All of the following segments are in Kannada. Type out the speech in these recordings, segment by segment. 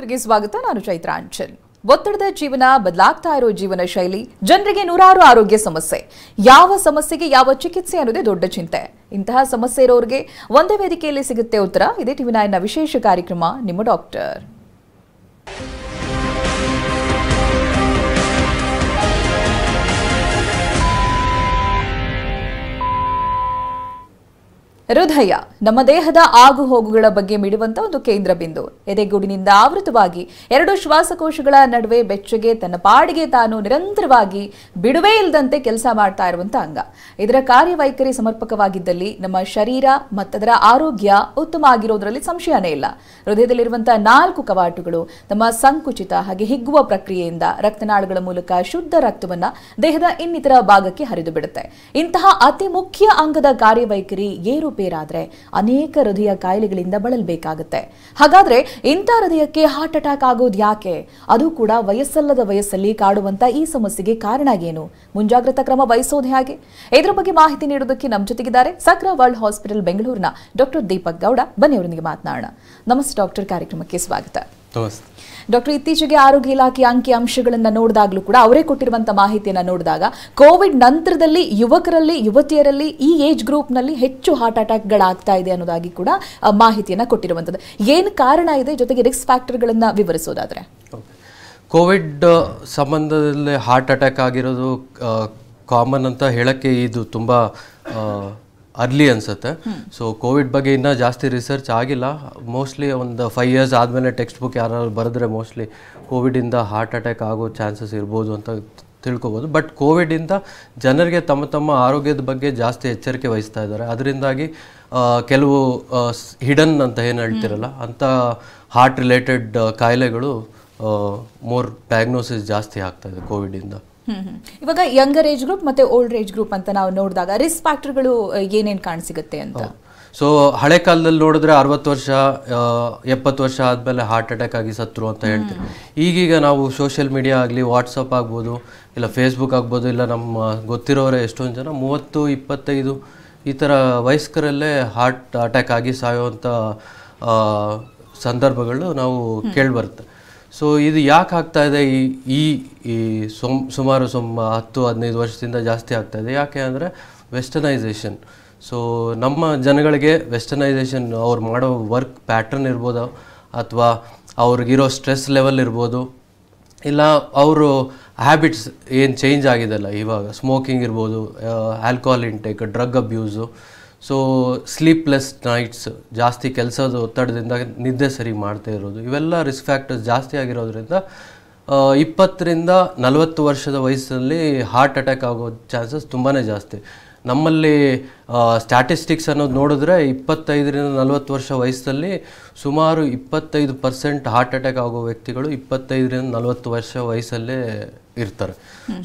ಡಾಕ್ಟರ್ಗೆ ಸ್ವಾಗತ. ನಾನು ಚೈತ್ರಾಂಚಲ್. ಒತ್ತಡದ ಜೀವನ, ಬದಲಾಗ್ತಾ ಇರೋ ಜೀವನ ಶೈಲಿ, ಜನರಿಗೆ ನೂರಾರು ಆರೋಗ್ಯ ಸಮಸ್ಯೆ. ಯಾವ ಸಮಸ್ಯೆಗೆ ಯಾವ ಚಿಕಿತ್ಸೆ ಅನ್ನೋದೇ ದೊಡ್ಡ ಚಿಂತೆ. ಇಂತಹ ಸಮಸ್ಯೆ ಇರೋರಿಗೆ ಒಂದೇ ವೇದಿಕೆಯಲ್ಲಿ ಸಿಗುತ್ತೆ ಉತ್ತರ. ಇದೇ ಟಿವಿ 9ನ ವಿಶೇಷ ಕಾರ್ಯಕ್ರಮ ನಿಮ್ಮ ಡಾಕ್ಟರ್. ಹೃದಯ ನಮ್ಮ ದೇಹದ ಆಗು ಹೋಗುಗಳ ಬಗ್ಗೆ ಮಿಡುವಂತ ಒಂದು ಕೇಂದ್ರ ಬಿಂದು. ಎದೆಗೂಡಿನಿಂದ ಆವೃತವಾಗಿ ಎರಡು ಶ್ವಾಸಕೋಶಗಳ ನಡುವೆ ಬೆಚ್ಚಗೆ ತನ್ನ ಪಾಡಿಗೆ ತಾನು ನಿರಂತರವಾಗಿ ಬಿಡುವೇ ಇಲ್ಲದಂತೆ ಕೆಲಸ ಮಾಡ್ತಾ ಇರುವಂತ ಅಂಗ. ಇದರ ಕಾರ್ಯವೈಖರಿ ಸಮರ್ಪಕವಾಗಿದ್ದಲ್ಲಿ ನಮ್ಮ ಶರೀರ ಮತ್ತದರ ಆರೋಗ್ಯ ಉತ್ತಮ ಆಗಿರೋದ್ರಲ್ಲಿ ಸಂಶಯನೇ ಇಲ್ಲ. ಹೃದಯದಲ್ಲಿರುವಂತಹ 4 ಕವಾಟುಗಳು ನಮ್ಮ ಸಂಕುಚಿತ ಹಾಗೆ ಹಿಗ್ಗುವ ಪ್ರಕ್ರಿಯೆಯಿಂದ ರಕ್ತನಾಳಗಳ ಮೂಲಕ ಶುದ್ಧ ರಕ್ತವನ್ನ ದೇಹದ ಇನ್ನಿತರ ಭಾಗಕ್ಕೆ ಹರಿದು ಬಿಡುತ್ತೆ. ಇಂತಹ ಅತಿ ಮುಖ್ಯ ಅಂಗದ ಕಾರ್ಯವೈಖರಿ ಏರುಪೇರಾದ್ರೆ ಅನೇಕ ಹೃದಯ ಕಾಯಿಲೆಗಳಿಂದ ಬಳಲಬೇಕಾಗುತ್ತೆ. ಹಾಗಾದ್ರೆ ಇಂಥ ಹೃದಯಕ್ಕೆ ಹಾರ್ಟ್ ಅಟ್ಯಾಕ್ ಆಗೋದು ಯಾಕೆ? ಅದು ಕೂಡ ವಯಸ್ಸಲ್ಲದ ವಯಸ್ಸಲ್ಲಿ ಕಾಡುವಂತ ಈ ಸಮಸ್ಯೆಗೆ ಕಾರಣ ಏನು? ಮುಂಜಾಗ್ರತಾ ಕ್ರಮ ವಹಿಸೋದು ಹೇಗೆ? ಇದರ ಬಗ್ಗೆ ಮಾಹಿತಿ ನೀಡೋದಕ್ಕೆ ನಮ್ಮ ಜೊತೆಗಿದ್ದಾರೆ ಸಕ್ರ ವರ್ಲ್ಡ್ ಹಾಸ್ಪಿಟಲ್ ಬೆಂಗಳೂರಿನ ಡಾಕ್ಟರ್ ದೀಪಕ್ ಗೌಡ. ಬನ್ನಿ ಅವರೊಂದಿಗೆ ಮಾತನಾಡೋಣ. ನಮಸ್ತೆ ಡಾಕ್ಟರ್, ಕಾರ್ಯಕ್ರಮಕ್ಕೆ ಸ್ವಾಗತ. ನಮಸ್ತೆ ಡಾಕ್ಟರ್. ಇತ್ತೀಚೆಗೆ ಆರೋಗ್ಯ ಇಲಾಖೆ ಅಂಕಿ ಅಂಶಗಳನ್ನ ನೋಡಿದಾಗಲೂ ಕೂಡ ಅವರೇ ಕೊಟ್ಟಿರುವಂತಹ ಮಾಹಿತಿಯನ್ನ ನೋಡಿದಾಗ ಕೋವಿಡ್ ನಂತರದಲ್ಲಿ ಯುವಕರಲ್ಲಿ ಯುವತಿಯರಲ್ಲಿ ಈ ಏಜ್ ಗ್ರೂಪ್ ನಲ್ಲಿ ಹೆಚ್ಚು ಹಾರ್ಟ್ ಅಟ್ಯಾಕ್ ಗಳಾಗ್ತಾ ಇದೆ ಅನ್ನೋದಾಗಿ ಕೂಡ ಮಾಹಿತಿಯನ್ನ ಕೊಟ್ಟಿರುವಂತದ್ದು. ಏನು ಕಾರಣ ಇದೆ, ಜೊತೆಗೆ ರಿಸ್ಕ್ ಫ್ಯಾಕ್ಟರ್ ಗಳನ್ನ ವಿವರಿಸೋದಾದ್ರೆ? ಕೋವಿಡ್ ಸಂಬಂಧದಲ್ಲಿ ಹಾರ್ಟ್ ಅಟ್ಯಾಕ್ ಆಗಿರೋದು ಕಾಮನ್ ಅಂತ ಹೇಳಕ್ಕೆ ಇದು ತುಂಬಾ ಅರ್ಲಿ ಅನ್ಸುತ್ತೆ. ಸೊ ಕೋವಿಡ್ ಬಗ್ಗೆ ಇನ್ನೂ ಜಾಸ್ತಿ ರಿಸರ್ಚ್ ಆಗಿಲ್ಲ. ಮೋಸ್ಟ್ಲಿ ಒಂದು 5 years ಆದಮೇಲೆ ಟೆಕ್ಸ್ಟ್ ಬುಕ್ ಯಾರು ಬರೆದ್ರೆ ಮೋಸ್ಟ್ಲಿ ಕೋವಿಡಿಂದ ಹಾರ್ಟ್ ಅಟ್ಯಾಕ್ ಆಗೋ ಚಾನ್ಸಸ್ ಇರ್ಬೋದು ಅಂತ ತಿಳ್ಕೊಬೋದು. ಬಟ್ ಕೋವಿಡಿಂದ ಜನರಿಗೆ ತಮ್ಮ ತಮ್ಮ ಆರೋಗ್ಯದ ಬಗ್ಗೆ ಜಾಸ್ತಿ ಎಚ್ಚರಿಕೆ ವಹಿಸ್ತಾ ಇದ್ದಾರೆ. ಅದರಿಂದಾಗಿ ಕೆಲವು ಹಿಡನ್ ಅಂತ ಏನು ಹೇಳ್ತಿರಲ್ಲ ಅಂಥ ಹಾರ್ಟ್ ರಿಲೇಟೆಡ್ ಕಾಯಿಲೆಗಳು ಮೋರ್ ಡಯಾಗ್ನೋಸಿಸ್ ಜಾಸ್ತಿ ಆಗ್ತಾ ಇದೆ ಕೋವಿಡಿಂದ. ಇವಾಗ ಯಂಗರ್ ಏಜ್ ಗ್ರೂಪ್ ಮತ್ತೆ ಓಲ್ಡ್ ಏಜ್ ಗ್ರೂಪ್ ಅಂತ ನಾವು ನೋಡಿದಾಗ ರಿಸ್ಕ್ ಫ್ಯಾಕ್ಟರ್ಗಳು ಏನೇನು ಕಾಣಿಸಿಗುತ್ತೆ ಅಂತ? ಸೊ ಹಳೆ ಕಾಲದಲ್ಲಿ ನೋಡಿದ್ರೆ 60 ವರ್ಷ 70 ವರ್ಷ ಆದಮೇಲೆ ಹಾರ್ಟ್ ಅಟ್ಯಾಕ್ ಆಗಿ ಸತ್ರು ಅಂತ ಹೇಳ್ತೀವಿ. ಈಗೀಗ ನಾವು ಸೋಷಿಯಲ್ ಮೀಡಿಯಾ ಆಗಲಿ, ವಾಟ್ಸಪ್ ಆಗ್ಬೋದು, ಇಲ್ಲ ಫೇಸ್ಬುಕ್ ಆಗ್ಬೋದು, ಇಲ್ಲ ನಮ್ಮ ಗೊತ್ತಿರೋರೇ ಎಷ್ಟೊಂದು ಜನ 30, 25 ಈ ಥರ ವಯಸ್ಕರಲ್ಲೇ ಹಾರ್ಟ್ ಅಟ್ಯಾಕ್ ಆಗಿ ಸಾಯುವಂಥ ಸಂದರ್ಭಗಳು ನಾವು ಕೇಳಿಬರುತ್ತೆ. ಸೊ ಇದು ಯಾಕೆ ಆಗ್ತಾ ಇದೆ? ಸುಮಾರು 10-15 ವರ್ಷದಿಂದ ಜಾಸ್ತಿ ಆಗ್ತಾ ಇದೆ. ಯಾಕೆ ಅಂದರೆ ವೆಸ್ಟರ್ನೈಸೇಷನ್. ಸೊ ನಮ್ಮ ಜನಗಳಿಗೆ ವೆಸ್ಟರ್ನೈಸೇಷನ್, ಅವ್ರು ಮಾಡೋ ವರ್ಕ್ ಪ್ಯಾಟ್ರನ್ ಇರ್ಬೋದು, ಅಥವಾ ಅವ್ರಿಗಿರೋ ಸ್ಟ್ರೆಸ್ ಲೆವೆಲ್ ಇರ್ಬೋದು, ಇಲ್ಲ ಅವರು ಹ್ಯಾಬಿಟ್ಸ್ ಏನು ಚೇಂಜ್ ಆಗಿದೆಲ್ಲ ಇವಾಗ, ಸ್ಮೋಕಿಂಗ್ ಇರ್ಬೋದು, alcohol intake, drug abuse, so sleepless nights, ಜಾಸ್ತಿ ಕೆಲಸದ ಒತ್ತಡದಿಂದ ನಿದ್ದೆ ಸರಿ ಮಾಡ್ತಾ ಇರೋದು, ಇವೆಲ್ಲ ರಿಸ್ಕ್ ಫ್ಯಾಕ್ಟರ್ಸ್ ಜಾಸ್ತಿ ಆಗಿರೋದ್ರಿಂದ 20ರಿಂದ 40 ವರ್ಷದ ವಯಸ್ಸಲ್ಲಿ ಹಾರ್ಟ್ ಅಟ್ಯಾಕ್ ಆಗೋ ಚಾನ್ಸಸ್ ತುಂಬಾ ಜಾಸ್ತಿ. ನಮ್ಮಲ್ಲಿ ಸ್ಟ್ಯಾಟಿಸ್ಟಿಕ್ಸ್ ಅನ್ನೋದು ನೋಡಿದ್ರೆ 25ರಿಂದ 40 ವರ್ಷ ವಯಸ್ಸಲ್ಲಿ ಸುಮಾರು 25% ಹಾರ್ಟ್ ಅಟ್ಯಾಕ್ ಆಗೋ ವ್ಯಕ್ತಿಗಳು 25ರಿಂದ 40 ವರ್ಷ ವಯಸ್ಸಲ್ಲೇ ಇರ್ತಾರೆ.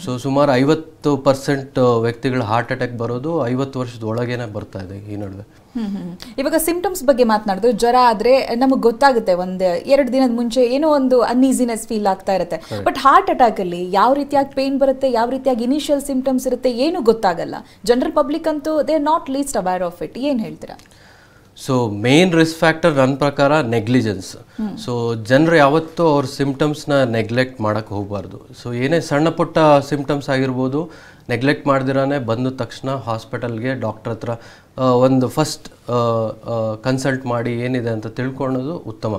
ಸೊ ಸುಮಾರು 50% ವ್ಯಕ್ತಿಗಳ ಹಾರ್ಟ್ ಅಟ್ಯಾಕ್ ಬರೋದು 50 ವರ್ಷದ ಒಳಗೇನೆ ಬರ್ತಾ ಇದೆ ಈ ನಡುವೆ. ಇವಾಗ ಸಿಂಪ್ಟಮ್ಸ್ ಬಗ್ಗೆ ಮಾತನಾಡಿದ್ರೆ, ಜ್ವರ ಆದ್ರೆ ನಮಗೆ ಗೊತ್ತಾಗುತ್ತೆ, 1-2 ದಿನದ ಮುಂಚೆ ಏನೋ ಒಂದು ಅನ್ಈಸಿನೆಸ್ ಫೀಲ್ ಆಗ್ತಾ ಇರುತ್ತೆ. ಬಟ್ ಹಾರ್ಟ್ ಅಟ್ಯಾಕ್ ಅಲ್ಲಿ ಯಾವ ರೀತಿಯಾಗಿ ಪೇನ್ ಬರುತ್ತೆ, ಯಾವ ರೀತಿಯಾಗಿ ಇನಿಷಿಯಲ್ ಸಿಂಪ್ಟಮ್ಸ್ ಇರುತ್ತೆ, ಏನು ಗೊತ್ತಾಗಲ್ಲ. ಜನರಲ್ ಪಬ್ಲಿಕ್ ಅಂತೂ they are not least aware of it. ಏನ್ ಹೇಳ್ತೀರಾ? ಸೊ ಮೇನ್ ರಿಸ್ಕ್ ಫ್ಯಾಕ್ಟರ್ ನನ್ನ ಪ್ರಕಾರ ನೆಗ್ಲಿಜೆನ್ಸ್. ಸೊ ಜನರು ಯಾವತ್ತೂ ಅವ್ರ ಸಿಂಪ್ಟಮ್ಸ್ನ ನೆಗ್ಲೆಕ್ಟ್ ಮಾಡೋಕ್ಕೆ ಹೋಗಬಾರ್ದು. ಸೊ ಏನೇ ಸಣ್ಣ ಪುಟ್ಟ ಸಿಂಪ್ಟಮ್ಸ್ ಆಗಿರ್ಬೋದು, ನೆಗ್ಲೆಕ್ಟ್ ಮಾಡ್ದಿರಾನೆ ಬಂದ ತಕ್ಷಣ ಹಾಸ್ಪಿಟಲ್ಗೆ ಡಾಕ್ಟರ್ ಹತ್ರ ಒಂದು ಫಸ್ಟ್ ಕನ್ಸಲ್ಟ್ ಮಾಡಿ ಏನಿದೆ ಅಂತ ತಿಳ್ಕೊಳ್ಳೋದು ಉತ್ತಮ.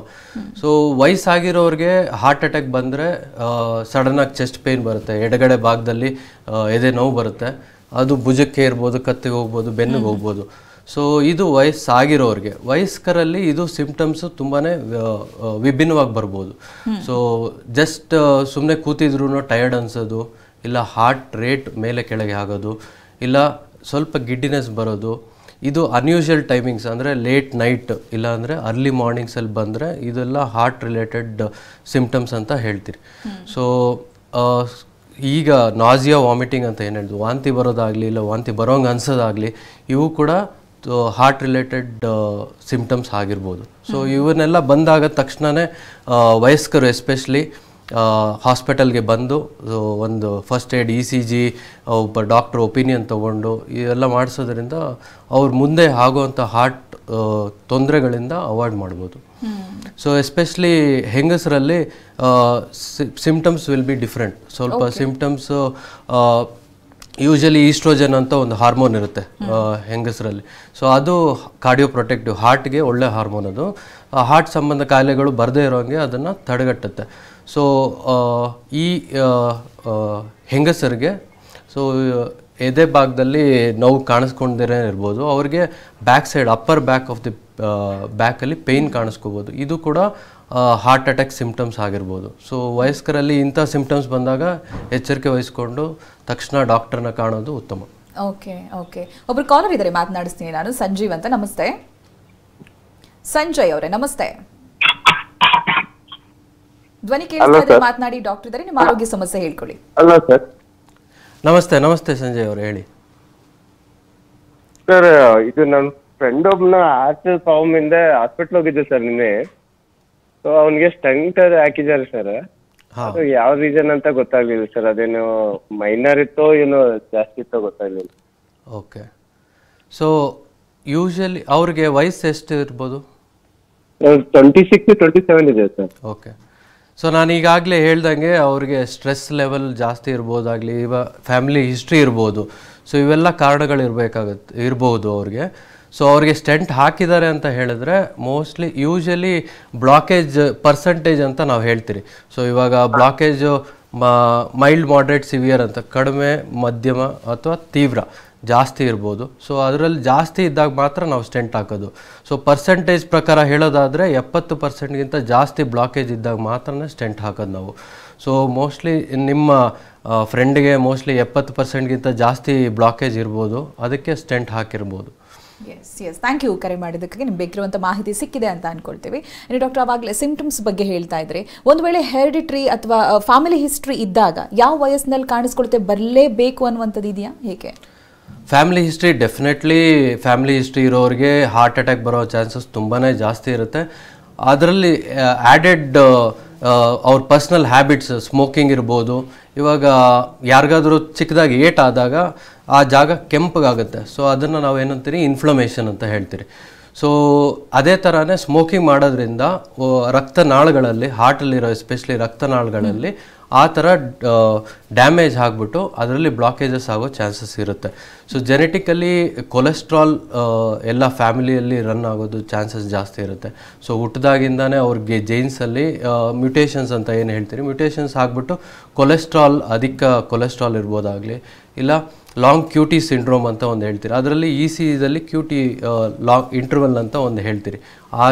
ಸೊ ವಯಸ್ಸಾಗಿರೋರಿಗೆ ಹಾರ್ಟ್ ಅಟ್ಯಾಕ್ ಬಂದರೆ ಸಡನ್ನಾಗಿ ಚೆಸ್ಟ್ ಪೇಯ್ನ್ ಬರುತ್ತೆ, ಎಡಗಡೆ ಭಾಗದಲ್ಲಿ ಎದೆ ನೋವು ಬರುತ್ತೆ. ಅದು ಭುಜಕ್ಕೆ ಇರ್ಬೋದು, ಕತ್ತಿಗೆ ಹೋಗ್ಬೋದು, ಬೆನ್ನಿಗೆ ಹೋಗ್ಬೋದು. ಸೊ ಇದು ವಯಸ್ಸಾಗಿರೋರಿಗೆ. ವಯಸ್ಕರಲ್ಲಿ ಇದು ಸಿಂಪ್ಟಮ್ಸು ತುಂಬಾ ವಿಭಿನ್ನವಾಗಿ ಬರ್ಬೋದು. ಸೊ ಜಸ್ಟ್ ಸುಮ್ಮನೆ ಕೂತಿದ್ರು ಟಯರ್ಡ್ ಅನ್ಸೋದು, ಇಲ್ಲ ಹಾರ್ಟ್ ರೇಟ್ ಮೇಲೆ ಕೆಳಗೆ ಆಗೋದು, ಇಲ್ಲ ಸ್ವಲ್ಪ ಗಿಡ್ಡಿನೆಸ್ ಬರೋದು, ಇದು ಅನ್ಯೂಶುವಲ್ ಟೈಮಿಂಗ್ಸ್ ಅಂದರೆ ಲೇಟ್ ನೈಟ್ ಇಲ್ಲ ಅಂದರೆ ಅರ್ಲಿ ಮಾರ್ನಿಂಗ್ಸಲ್ಲಿ ಬಂದರೆ ಇದೆಲ್ಲ ಹಾರ್ಟ್ ರಿಲೇಟೆಡ್ ಸಿಂಪ್ಟಮ್ಸ್ ಅಂತ ಹೇಳ್ತೀರಿ. ಸೊ ಈಗ ನಾಸಿಯಾ, ವಾಮಿಟಿಂಗ್ ಅಂತ ಏನು ಹೇಳಿದ್ವಿ, ವಾಂತಿ ಬರೋದಾಗಲಿ ಇಲ್ಲ ವಾಂತಿ ಬರೋಂಗೆ ಅನ್ಸೋದಾಗಲಿ, ಇವು ಕೂಡ ಹಾರ್ಟ್ ರಿಲೇಟೆಡ್ ಸಿಂಪ್ಟಮ್ಸ್ ಆಗಿರ್ಬೋದು. ಸೊ ಇವನ್ನೆಲ್ಲ ಬಂದಾಗ ತಕ್ಷಣವೇ ವಯಸ್ಕರು ಎಸ್ಪೆಷಲಿ ಹಾಸ್ಪಿಟಲ್ಗೆ ಬಂದು ಒಂದು ಫಸ್ಟ್ ಏಡ್, ECG, ಒಬ್ಬ ಡಾಕ್ಟರ್ ಒಪಿನಿಯನ್ ತೊಗೊಂಡು ಇವೆಲ್ಲ ಮಾಡಿಸೋದ್ರಿಂದ ಅವ್ರ ಮುಂದೆ ಆಗುವಂಥ ಹಾರ್ಟ್ ತೊಂದರೆಗಳಿಂದ ಅವಾಯ್ಡ್ ಮಾಡ್ಬೋದು. ಸೊ ಎಸ್ಪೆಷಲಿ ಹೆಂಗಸರಲ್ಲಿ ಸಿಮ್ಟಮ್ಸ್ ವಿಲ್ ಬಿ ಡಿಫ್ರೆಂಟ್. ಸ್ವಲ್ಪ ಸಿಮ್ಟಮ್ಸ್ ಯೂಶಲಿ ಈಸ್ಟ್ರೋಜನ್ ಅಂತ ಒಂದು ಹಾರ್ಮೋನ್ ಇರುತ್ತೆ ಹೆಂಗಸರಲ್ಲಿ. ಸೊ ಅದು ಕಾರ್ಡಿಯೋ ಪ್ರೊಟೆಕ್ಟಿವ್, ಹಾರ್ಟ್ಗೆ ಒಳ್ಳೆ ಹಾರ್ಮೋನ್. ಅದು ಹಾರ್ಟ್ ಸಂಬಂಧ ಕಾಯಿಲೆಗಳು ಬರದೇ ಇರೋಂಗೆ ಅದನ್ನು ತಡೆಗಟ್ಟುತ್ತೆ. ಸೊ ಈ ಹೆಂಗಸರಿಗೆ ಸೊ ಎದೆ ಭಾಗದಲ್ಲಿ ನೋವು ಕಾಣಿಸ್ಕೊಂಡಿರೇ ಇರ್ಬೋದು. ಅವ್ರಿಗೆ back side upper back of the ಬ್ಯಾಕಲ್ಲಿ ಪೇಯ್ನ್ ಕಾಣಿಸ್ಕೋಬೋದು. ಇದು ಕೂಡ ಹಾರ್ಟ್ ಅಟ್ಯಾಕ್ ಸಿಮ್ಟಮ್ಸ್ ಆಗಿರ್ಬೋದು. ಸೊ ವಯಸ್ಕರಲ್ಲಿ ಇಂಥ ಸಿಮ್ಟಮ್ಸ್ ಬಂದಾಗ ಎಚ್ಚರಿಕೆ ವಹಿಸ್ಕೊಂಡು ತಕ್ಷಣ ಡಾಕ್ಟರ್ನ ಕಾಣೋದು ಉತ್ತಮ. ಓಕೆ ಓಕೆ, ಒಬ್ರು ಕಾಲರ್ ಇದ್ದಾರೆ, ಮಾತನಾಡಿಸ್ತೀನಿ ನಾನು. ಸಂಜೀವ್ ಅಂತ. ನಮಸ್ತೆ ಸಂಜಯ್ ಅವರೇ, ನಮಸ್ತೆ. ಧ್ವನಿ ಕೇಳಿಸ್ತಾ ಇದೆ, ಮಾತನಾಡಿ. ಡಾಕ್ಟರ್ ಇದ್ದಾರೆ, ನಿಮ್ಮ ಆರೋಗ್ಯ ಸಮಸ್ಯೆ ಹೇಳ್ಕೊಳ್ಳಿ. ಅಲ್ಲ ಸರ್. ನಮಸ್ತೆ ನಮಸ್ತೆ ಸಂಜಯ್ ಅವರು, ಹೇಳಿ ಸರ್. ಇದು ನನ್ನ ಫ್ರೆಂಡ್ ಒಬ್ನ ಹಾರ್ಟ್ ಪ್ರಾಬ್ಲಮ್ ಇಂದ ಹಾಸ್ಪಿಟ್ಲ್ ಹೋಗಿದ್ದೆ ಸರ್ ನಿನ್ನೆ. ಸೊ ಅವನಿಗೆ ಸ್ಟಂಟ್ ಹಾಕಿದ್ದಾರೆ ಸರ್. ಅದು ಯಾವ ರೀಸನ್ ಅಂತ ಗೊತ್ತಾಗ್ಲಿಲ್ಲ ಸರ್. ಅದೇನು ಮೈನರ್ ಇತ್ತೋ ಏನೋ ಜಾಸ್ತಿ ಇತ್ತೋ ಗೊತ್ತಾಗ್ಲಿಲ್ಲ. ಓಕೆ. ಸೊ ಯೂಶಲಿ ಅವ್ರಿಗೆ ವಯಸ್ಸು ಎಷ್ಟು ಇರ್ಬೋದು? 26 27 ಇದೆ ಸರ್. ಓಕೆ. ಸೊ ನಾನು ಈಗಾಗಲೇ ಹೇಳ್ದಂಗೆ ಅವ್ರಿಗೆ ಸ್ಟ್ರೆಸ್ ಲೆವೆಲ್ ಜಾಸ್ತಿ ಇರ್ಬೋದಾಗಲಿ, ಇವಾಗ ಫ್ಯಾಮಿಲಿ ಹಿಸ್ಟ್ರಿ ಇರ್ಬೋದು. ಸೊ ಇವೆಲ್ಲ ಇರ್ಬೋದು ಅವ್ರಿಗೆ. ಸೊ ಅವ್ರಿಗೆ ಸ್ಟೆಂಟ್ ಹಾಕಿದ್ದಾರೆ ಅಂತ ಹೇಳಿದ್ರೆ ಮೋಸ್ಟ್ಲಿ ಯೂಶಲಿ ಬ್ಲಾಕೇಜ್ ಪರ್ಸಂಟೇಜ್ ಅಂತ ನಾವು ಹೇಳ್ತೀರಿ. ಸೊ ಇವಾಗ ಬ್ಲಾಕೇಜು ಮೈಲ್ಡ್, ಮಾಡ್ರೇಟ್, ಸಿವಿಯರ್ ಅಂತ, ಕಡಿಮೆ, ಮಧ್ಯಮ ಅಥವಾ ತೀವ್ರ ಜಾಸ್ತಿ ಇರ್ಬೋದು. ಸೊ ಅದರಲ್ಲಿ ಜಾಸ್ತಿ ಇದ್ದಾಗ ಮಾತ್ರ ನಾವು ಸ್ಟೆಂಟ್ ಹಾಕೋದು. ಸೊ ಪರ್ಸೆಂಟೇಜ್ ಪ್ರಕಾರ ಹೇಳೋದಾದರೆ 70%ಗಿಂತ ಜಾಸ್ತಿ ಬ್ಲಾಕೇಜ್ ಇದ್ದಾಗ ಮಾತ್ರ ಸ್ಟೆಂಟ್ ಹಾಕೋದು ನಾವು. ಸೊ ಮೋಸ್ಟ್ಲಿ ನಿಮ್ಮ ಫ್ರೆಂಡ್ಗೆ ಮೋಸ್ಟ್ಲಿ 70%ಗಿಂತ ಜಾಸ್ತಿ ಬ್ಲಾಕೇಜ್ ಇರ್ಬೋದು, ಅದಕ್ಕೆ ಸ್ಟೆಂಟ್ ಹಾಕಿರ್ಬೋದು. ಎಸ್ ಎಸ್, ಥ್ಯಾಂಕ್ ಯು ಕರೆ ಮಾಡಿದ್ದಕ್ಕೆ. ನಿಮ್ಗೆ ಬೇಕಿರುವಂಥ ಮಾಹಿತಿ ಸಿಕ್ಕಿದೆ ಅಂತ ಅನ್ಕೊಳ್ತೀವಿ. ಇನ್ನು ಡಾಕ್ಟರ್, ಆವಾಗಲೇ ಸಿಂಪ್ಟಮ್ಸ್ ಬಗ್ಗೆ ಹೇಳ್ತಾ ಇದ್ರಿ. ಒಂದು ವೇಳೆ ಹೆರಿಡಿಟ್ರಿ ಅಥವಾ ಫ್ಯಾಮಿಲಿ ಹಿಸ್ಟ್ರಿ ಇದ್ದಾಗ ಯಾವ ವಯಸ್ಸಿನಲ್ಲಿ ಕಾಣಿಸ್ಕೊಳುತ್ತೆ, ಬರಲೇಬೇಕು ಅನ್ನುವಂಥದ್ದು ಇದೆಯಾ, ಹೇಗೆ? Family history definitely, family history ಇರೋರಿಗೆ ಹಾರ್ಟ್ ಅಟ್ಯಾಕ್ ಬರೋ ಚಾನ್ಸಸ್ ತುಂಬಾ ಜಾಸ್ತಿ ಇರುತ್ತೆ. ಅದರಲ್ಲಿ ಆ್ಯಡೆಡ್ ಅವ್ರ ಪರ್ಸ್ನಲ್ ಹ್ಯಾಬಿಟ್ಸ್, ಸ್ಮೋಕಿಂಗ್ ಇರ್ಬೋದು. ಇವಾಗ ಯಾರಿಗಾದ್ರೂ ಚಿಕ್ಕದಾಗಿ ಏಟ್ ಆದಾಗ ಆ ಜಾಗ ಕೆಂಪಗಾಗುತ್ತೆ. ಸೊ ಅದನ್ನು ನಾವು ಏನಂತೀರಿ, ಇನ್ಫ್ಲಮೇಷನ್ ಅಂತ ಹೇಳ್ತೀರಿ. ಸೊ ಅದೇ ಥರನೇ ಸ್ಮೋಕಿಂಗ್ ಮಾಡೋದ್ರಿಂದ ರಕ್ತನಾಳಗಳಲ್ಲಿ, ಹಾರ್ಟಲ್ಲಿರೋ ಎಸ್ಪೆಷಲಿ ರಕ್ತನಾಳಗಳಲ್ಲಿ ಆ ಥರ ಡ್ಯಾಮೇಜ್ ಆಗಿಬಿಟ್ಟು ಅದರಲ್ಲಿ ಬ್ಲಾಕೇಜಸ್ ಆಗೋ ಚಾನ್ಸಸ್ ಇರುತ್ತೆ. ಸೊ ಜೆನೆಟಿಕಲಿ ಕೊಲೆಸ್ಟ್ರಾಲ್ ಎಲ್ಲ ಫ್ಯಾಮಿಲಿಯಲ್ಲಿ ರನ್ ಆಗೋದು ಚಾನ್ಸಸ್ ಜಾಸ್ತಿ ಇರುತ್ತೆ. ಸೊ ಹುಟ್ಟಿದಾಗಿಂದಾನೇ ಅವ್ರಿಗೆ ಜೈನ್ಸಲ್ಲಿ ಮ್ಯೂಟೇಷನ್ಸ್ ಅಂತ ಏನು ಹೇಳ್ತೀರಿ, ಮ್ಯೂಟೇಷನ್ಸ್ ಆಗಿಬಿಟ್ಟು ಅಧಿಕ ಕೊಲೆಸ್ಟ್ರಾಲ್ ಇರ್ಬೋದಾಗಲಿ, ಇಲ್ಲ ಲಾಂಗ್ ಕ್ಯೂಟಿ ಸಿಂಡ್ರೋಮ್ ಅಂತ ಒಂದು ಹೇಳ್ತೀರಿ. ಅದರಲ್ಲಿ ECGದಲ್ಲಿ ಕ್ಯೂಟಿ ಲಾಂಗ್ ಇಂಟರ್ವಲ್ ಅಂತ ಒಂದು ಹೇಳ್ತೀರಿ. ಆ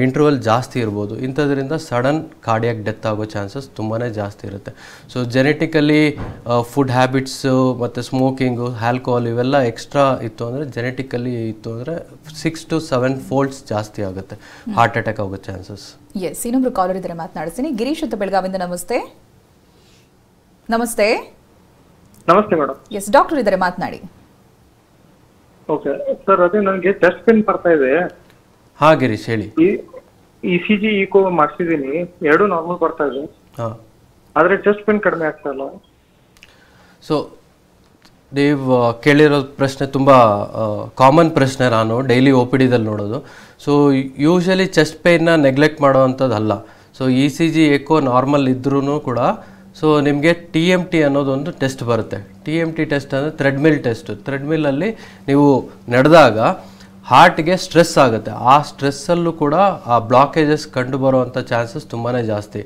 ಇಂಟರ್ವಲ್ ಜಾಸ್ತಿ ಇರ್ಬೋದು. ಇಂಥದ್ರಿಂದ ಸಡನ್ ಕಾರ್ಡಿಯಾಕ್ ಡೆತ್ ಆಗೋ ಚಾನ್ಸಸ್ ತುಂಬಾ ಜಾಸ್ತಿ ಇರುತ್ತೆ. ಸೊ ಜೆನೆಟಿಕಲಿ ಫುಡ್ ಹ್ಯಾಬಿಟ್ಸು ಮತ್ತು ಸ್ಮೋಕಿಂಗು, ಆಲ್ಕೋಹಾಲ್ ಇವೆಲ್ಲ ಎಕ್ಸ್ಟ್ರಾ ಇತ್ತು ಅಂದರೆ, ಜೆನೆಟಿಕಲಿ ಇತ್ತು ಅಂದರೆ 6 to 7 folds ಜಾಸ್ತಿ ಆಗುತ್ತೆ ಹಾರ್ಟ್ ಅಟ್ಯಾಕ್ ಆಗೋ ಚಾನ್ಸಸ್. ಎಸ್, ಇನ್ನೊಬ್ರು ಕಾಲರ್ ಇದ್ದಾರೆ, ಮಾತನಾಡಿಸ್ತೀನಿ. ಗಿರೀಶ್ ಅಂತ ಬೆಳಗಾವಿಂದ. ನಮಸ್ತೆ. ನಮಸ್ತೆ. ನಮಸ್ತೆ ಮೇಡಮ್. ಎಸ್, ಡಾಕ್ಟರ್ ಇದ್ದಾರೆ, ಮಾತನಾಡಿ. ಓಕೆ ಸರ್, ಅದೇ ನನಗೆ ಚೆಸ್ಟ್ ಪೇನ್ ಬರ್ತಾ ಇದೆ. ಹಾ ಗಿರೀಶ್, ಹೇಳಿ. ECG ಈಕೋ ಮಾಡಿಸಿದೀನಿ, 2 ನಾರ್ಮಲ್ ಬರ್ತಾ ಇದೆ. ಆದ್ರೆ ಚೆಸ್ಟ್ ಪೇನ್ ಕಡಿಮೆ ಆಗ್ತಾ ಇಲ್ಲ. ಸೊ ನೀವು ಕೇಳಿರೋ ಪ್ರಶ್ನೆ ತುಂಬ ಕಾಮನ್ ಪ್ರಶ್ನೆ, ನಾನು ಡೈಲಿ OPDದಲ್ಲಿ ನೋಡೋದು. ಸೊ ಯೂಶಲಿ ಚೆಸ್ಟ್ ಪೇನ್ನ ನೆಗ್ಲೆಕ್ಟ್ ಮಾಡೋ ಅಂಥದ್ದಲ್ಲ. ಸೊ ECG ಏಕೋ ನಾರ್ಮಲ್ ಇದ್ರೂ ಕೂಡ ಸೊ ನಿಮಗೆ TMT ಅನ್ನೋದೊಂದು ಟೆಸ್ಟ್ ಬರುತ್ತೆ. TMT ಟೆಸ್ಟ್ ಅಂದರೆ ಥ್ರೆಡ್ಮಿಲ್ ಟೆಸ್ಟ್. ಥ್ರೆಡ್ಮಿಲ್ಲಲ್ಲಿ ನೀವು ನಡೆದಾಗ ಹಾರ್ಟ್ಗೆ ಸ್ಟ್ರೆಸ್ ಆಗುತ್ತೆ. ಆ ಸ್ಟ್ರೆಸ್ಸಲ್ಲೂ ಕೂಡ ಆ ಬ್ಲಾಕೇಜಸ್ ಕಂಡು ಬರುವಂಥ ಚಾನ್ಸಸ್ ತುಂಬಾ ಜಾಸ್ತಿ.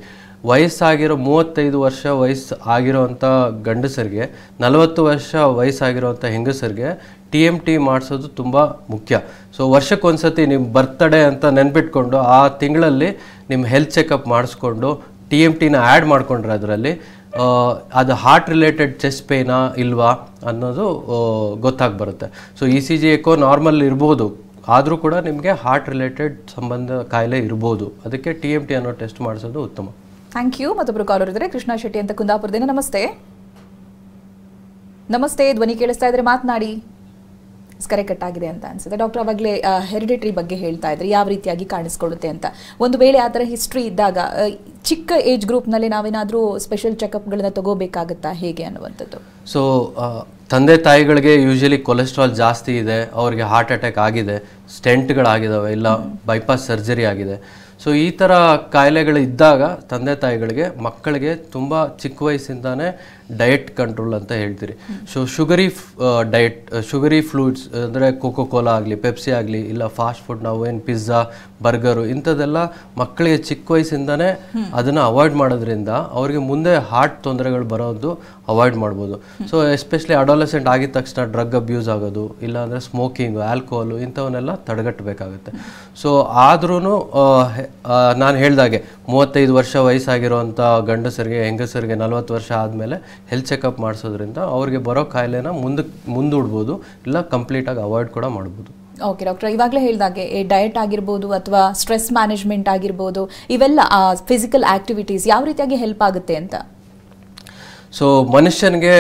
ವಯಸ್ಸಾಗಿರೋ 35 ವರ್ಷ ಆಗಿರೋವಂಥ ಗಂಡಸರಿಗೆ, 40 ವರ್ಷ ವಯಸ್ಸಾಗಿರೋವಂಥ ಹೆಂಗಸರಿಗೆ TMT ಮಾಡಿಸೋದು ತುಂಬ ಮುಖ್ಯ. ಸೊ ವರ್ಷಕ್ಕೊಂದ್ಸತಿ ನಿಮ್ಮ ಬರ್ತ್ಡೇ ಅಂತ ನೆನ್ಪಿಟ್ಕೊಂಡು ಆ ತಿಂಗಳಲ್ಲಿ ನಿಮ್ಮ ಹೆಲ್ತ್ ಚೆಕಪ್ ಮಾಡಿಸ್ಕೊಂಡು TMTನ ಆ್ಯಡ್ ಮಾಡಿಕೊಂಡ್ರೆ ಅದರಲ್ಲಿ ಅದು ಹಾರ್ಟ್ ರಿಲೇಟೆಡ್ ಚೆಸ್ಟ್ ಪೇನಾ ಇಲ್ವಾ ಅನ್ನೋದು ಗೊತ್ತಾಗಿ ಬರುತ್ತೆ. ಸೊ ECG ಏಕೋ ನಾರ್ಮಲ್ ಇರ್ಬೋದು, ಆದರೂ ಕೂಡ ನಿಮಗೆ ಹಾರ್ಟ್ ರಿಲೇಟೆಡ್ ಸಂಬಂಧ ಕಾಯಿಲೆ ಇರ್ಬೋದು. ಅದಕ್ಕೆ TMT ಅನ್ನೋ ಟೆಸ್ಟ್ ಮಾಡಿಸೋದು ಉತ್ತಮ. Thank you. ಮತ್ತೊಬ್ಬರು ಕಾಲರ್ ಇದ್ದಾರೆ, ಕೃಷ್ಣ ಶೆಟ್ಟಿ ಅಂತ, ಕುಂದಾಪುರದಿಂದ. ನಮಸ್ತೆ. ನಮಸ್ತೆ, ಧ್ವನಿ ಕೇಳಿಸ್ತಾ ಇದ್ರೆ ಮಾತನಾಡಿ. ಕರೆ ಕಟ್ಟಾಗಿದೆ ಅಂತ ಅನ್ಸುತ್ತೆ. ಡಾಕ್ಟರ್ ಅವಾಗಲೇ ಹೆರಿಡಿಟರಿ ಬಗ್ಗೆ ಹೇಳ್ತಾ ಇದ್ರಿ, ಯಾವ ರೀತಿಯಾಗಿ ಕಾಣಿಸ್ಕೊಳ್ಳುತ್ತೆ ಅಂತ. ಒಂದು ವೇಳೆ ಆ ಥರ ಹಿಸ್ಟ್ರಿ ಇದ್ದಾಗ ಚಿಕ್ಕ ಏಜ್ ಗ್ರೂಪ್ನಲ್ಲಿ ನಾವೇನಾದರೂ ಸ್ಪೆಷಲ್ ಚೆಕಪ್ಗಳನ್ನ ತಗೋಬೇಕಾಗುತ್ತಾ ಹೇಗೆ ಅನ್ನುವಂಥದ್ದು? ಸೊ ತಂದೆ ತಾಯಿಗಳಿಗೆ ಯೂಶಲಿ ಕೊಲೆಸ್ಟ್ರಾಲ್ ಜಾಸ್ತಿ ಇದೆ, ಅವ್ರಿಗೆ ಹಾರ್ಟ್ ಅಟ್ಯಾಕ್ ಆಗಿದೆ, ಸ್ಟೆಂಟ್ಗಳಾಗಿದ್ದಾವೆ, ಇಲ್ಲ ಬೈಪಾಸ್ ಸರ್ಜರಿ ಆಗಿದೆ. ಸೊ ಈ ಥರ ಕಾಯಿಲೆಗಳು ಇದ್ದಾಗ ತಂದೆ ತಾಯಿಗಳಿಗೆ ಮಕ್ಕಳಿಗೆ ತುಂಬ ಚಿಕ್ಕ ವಯಸ್ಸಿಂದಾನೇ ಡಯಟ್ ಕಂಟ್ರೋಲ್ ಅಂತ ಹೇಳ್ತೀರಿ. ಸೊ ಡಯಟ್, ಶುಗರಿ ಫ್ಲೂಡ್ಸ್ ಅಂದರೆ ಕೋಕೋ ಕೋಲಾ ಆಗಲಿ, ಪೆಪ್ಸಿ ಆಗಲಿ, ಇಲ್ಲ ಫಾಸ್ಟ್ ಫುಡ್, ನಾವು ಏನು ಪಿಜ್ಜಾ, ಬರ್ಗರು ಇಂಥದ್ದೆಲ್ಲ ಮಕ್ಕಳಿಗೆ ಚಿಕ್ಕ ವಯಸ್ಸಿಂದಾನೇ ಅದನ್ನು ಅವಾಯ್ಡ್ ಮಾಡೋದ್ರಿಂದ ಅವ್ರಿಗೆ ಮುಂದೆ ಹಾರ್ಟ್ ತೊಂದರೆಗಳು ಬರೋದು ಅವಾಯ್ಡ್ ಮಾಡ್ಬೋದು. ಸೊ ಎಸ್ಪೆಷಲಿ ಅಡಾಲಸೆಂಟ್ ಆಗಿದ ತಕ್ಷಣ ಡ್ರಗ್ ಅಬ್ಯೂಸ್ ಆಗೋದು, ಇಲ್ಲಾಂದರೆ ಸ್ಮೋಕಿಂಗು, ಆಲ್ಕೋಹಾಲು ಇಂಥವನ್ನೆಲ್ಲ ತಡೆಗಟ್ಟಬೇಕಾಗುತ್ತೆ. ಸೊ ಆದ್ರೂ ನಾನು ಹೇಳ್ದಾಗೆ 35 ವರ್ಷ ವಯಸ್ಸಾಗಿರೋವಂಥ ಗಂಡಸರಿಗೆ, ಹೆಂಗಸರಿಗೆ 40 ವರ್ಷ ಆದಮೇಲೆ ಹೆಲ್ತ್ ಚೆಕಪ್ ಮಾಡಿಸೋದ್ರಿಂದ ಅವ್ರಿಗೆ ಬರೋ ಕಾಯಿಲೆನ ಮುಂದೂಡ್ಬೋದು, ಇಲ್ಲ ಕಂಪ್ಲೀಟಾಗಿ ಅವಾಯ್ಡ್ ಕೂಡ ಮಾಡ್ಬೋದು. ಓಕೆ ಡಾಕ್ಟರ್, ಇವಾಗಲೇ ಹೇಳಿದಾಗೆ ಡಯಟ್ ಆಗಿರ್ಬೋದು ಅಥವಾ ಸ್ಟ್ರೆಸ್ ಮ್ಯಾನೇಜ್ಮೆಂಟ್ ಆಗಿರ್ಬೋದು, ಇವೆಲ್ಲ ಫಿಸಿಕಲ್ ಆಕ್ಟಿವಿಟೀಸ್ ಯಾವ ರೀತಿಯಾಗಿ ಹೆಲ್ಪ್ ಆಗುತ್ತೆ ಅಂತ? ಸೊ ಮನುಷ್ಯನಿಗೆ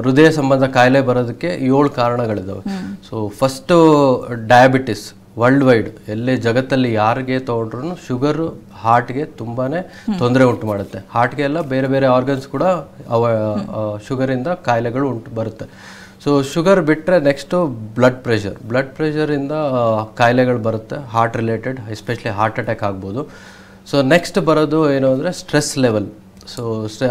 ಹೃದಯ ಸಂಬಂಧ ಕಾಯಿಲೆ ಬರೋದಕ್ಕೆ 7 ಕಾರಣಗಳಿದಾವೆ. So first diabetes. World wide ಎಲ್ಲೇ ಜಗತ್ತಲ್ಲಿ ಯಾರಿಗೆ ತೊಗೊಂಡ್ರು ಶುಗರು ಹಾರ್ಟ್ಗೆ ತುಂಬಾ ತೊಂದರೆ ಉಂಟು ಮಾಡುತ್ತೆ. ಹಾರ್ಟ್ಗೆ ಎಲ್ಲ ಬೇರೆ ಬೇರೆ ಆರ್ಗನ್ಸ್ ಕೂಡ ಶುಗರಿಂದ ಕಾಯಿಲೆಗಳು ಬರುತ್ತೆ. ಸೊ ಶುಗರ್ ಬಿಟ್ಟರೆ ನೆಕ್ಸ್ಟು ಬ್ಲಡ್ ಪ್ರೆಷರಿಂದ ಕಾಯಿಲೆಗಳು ಬರುತ್ತೆ, heart related, especially heart attack ಆಗ್ಬೋದು. ಸೊ ನೆಕ್ಸ್ಟ್ ಬರೋದು ಏನು ಅಂದರೆ ಸ್ಟ್ರೆಸ್ ಲೆವೆಲ್. ಸೊ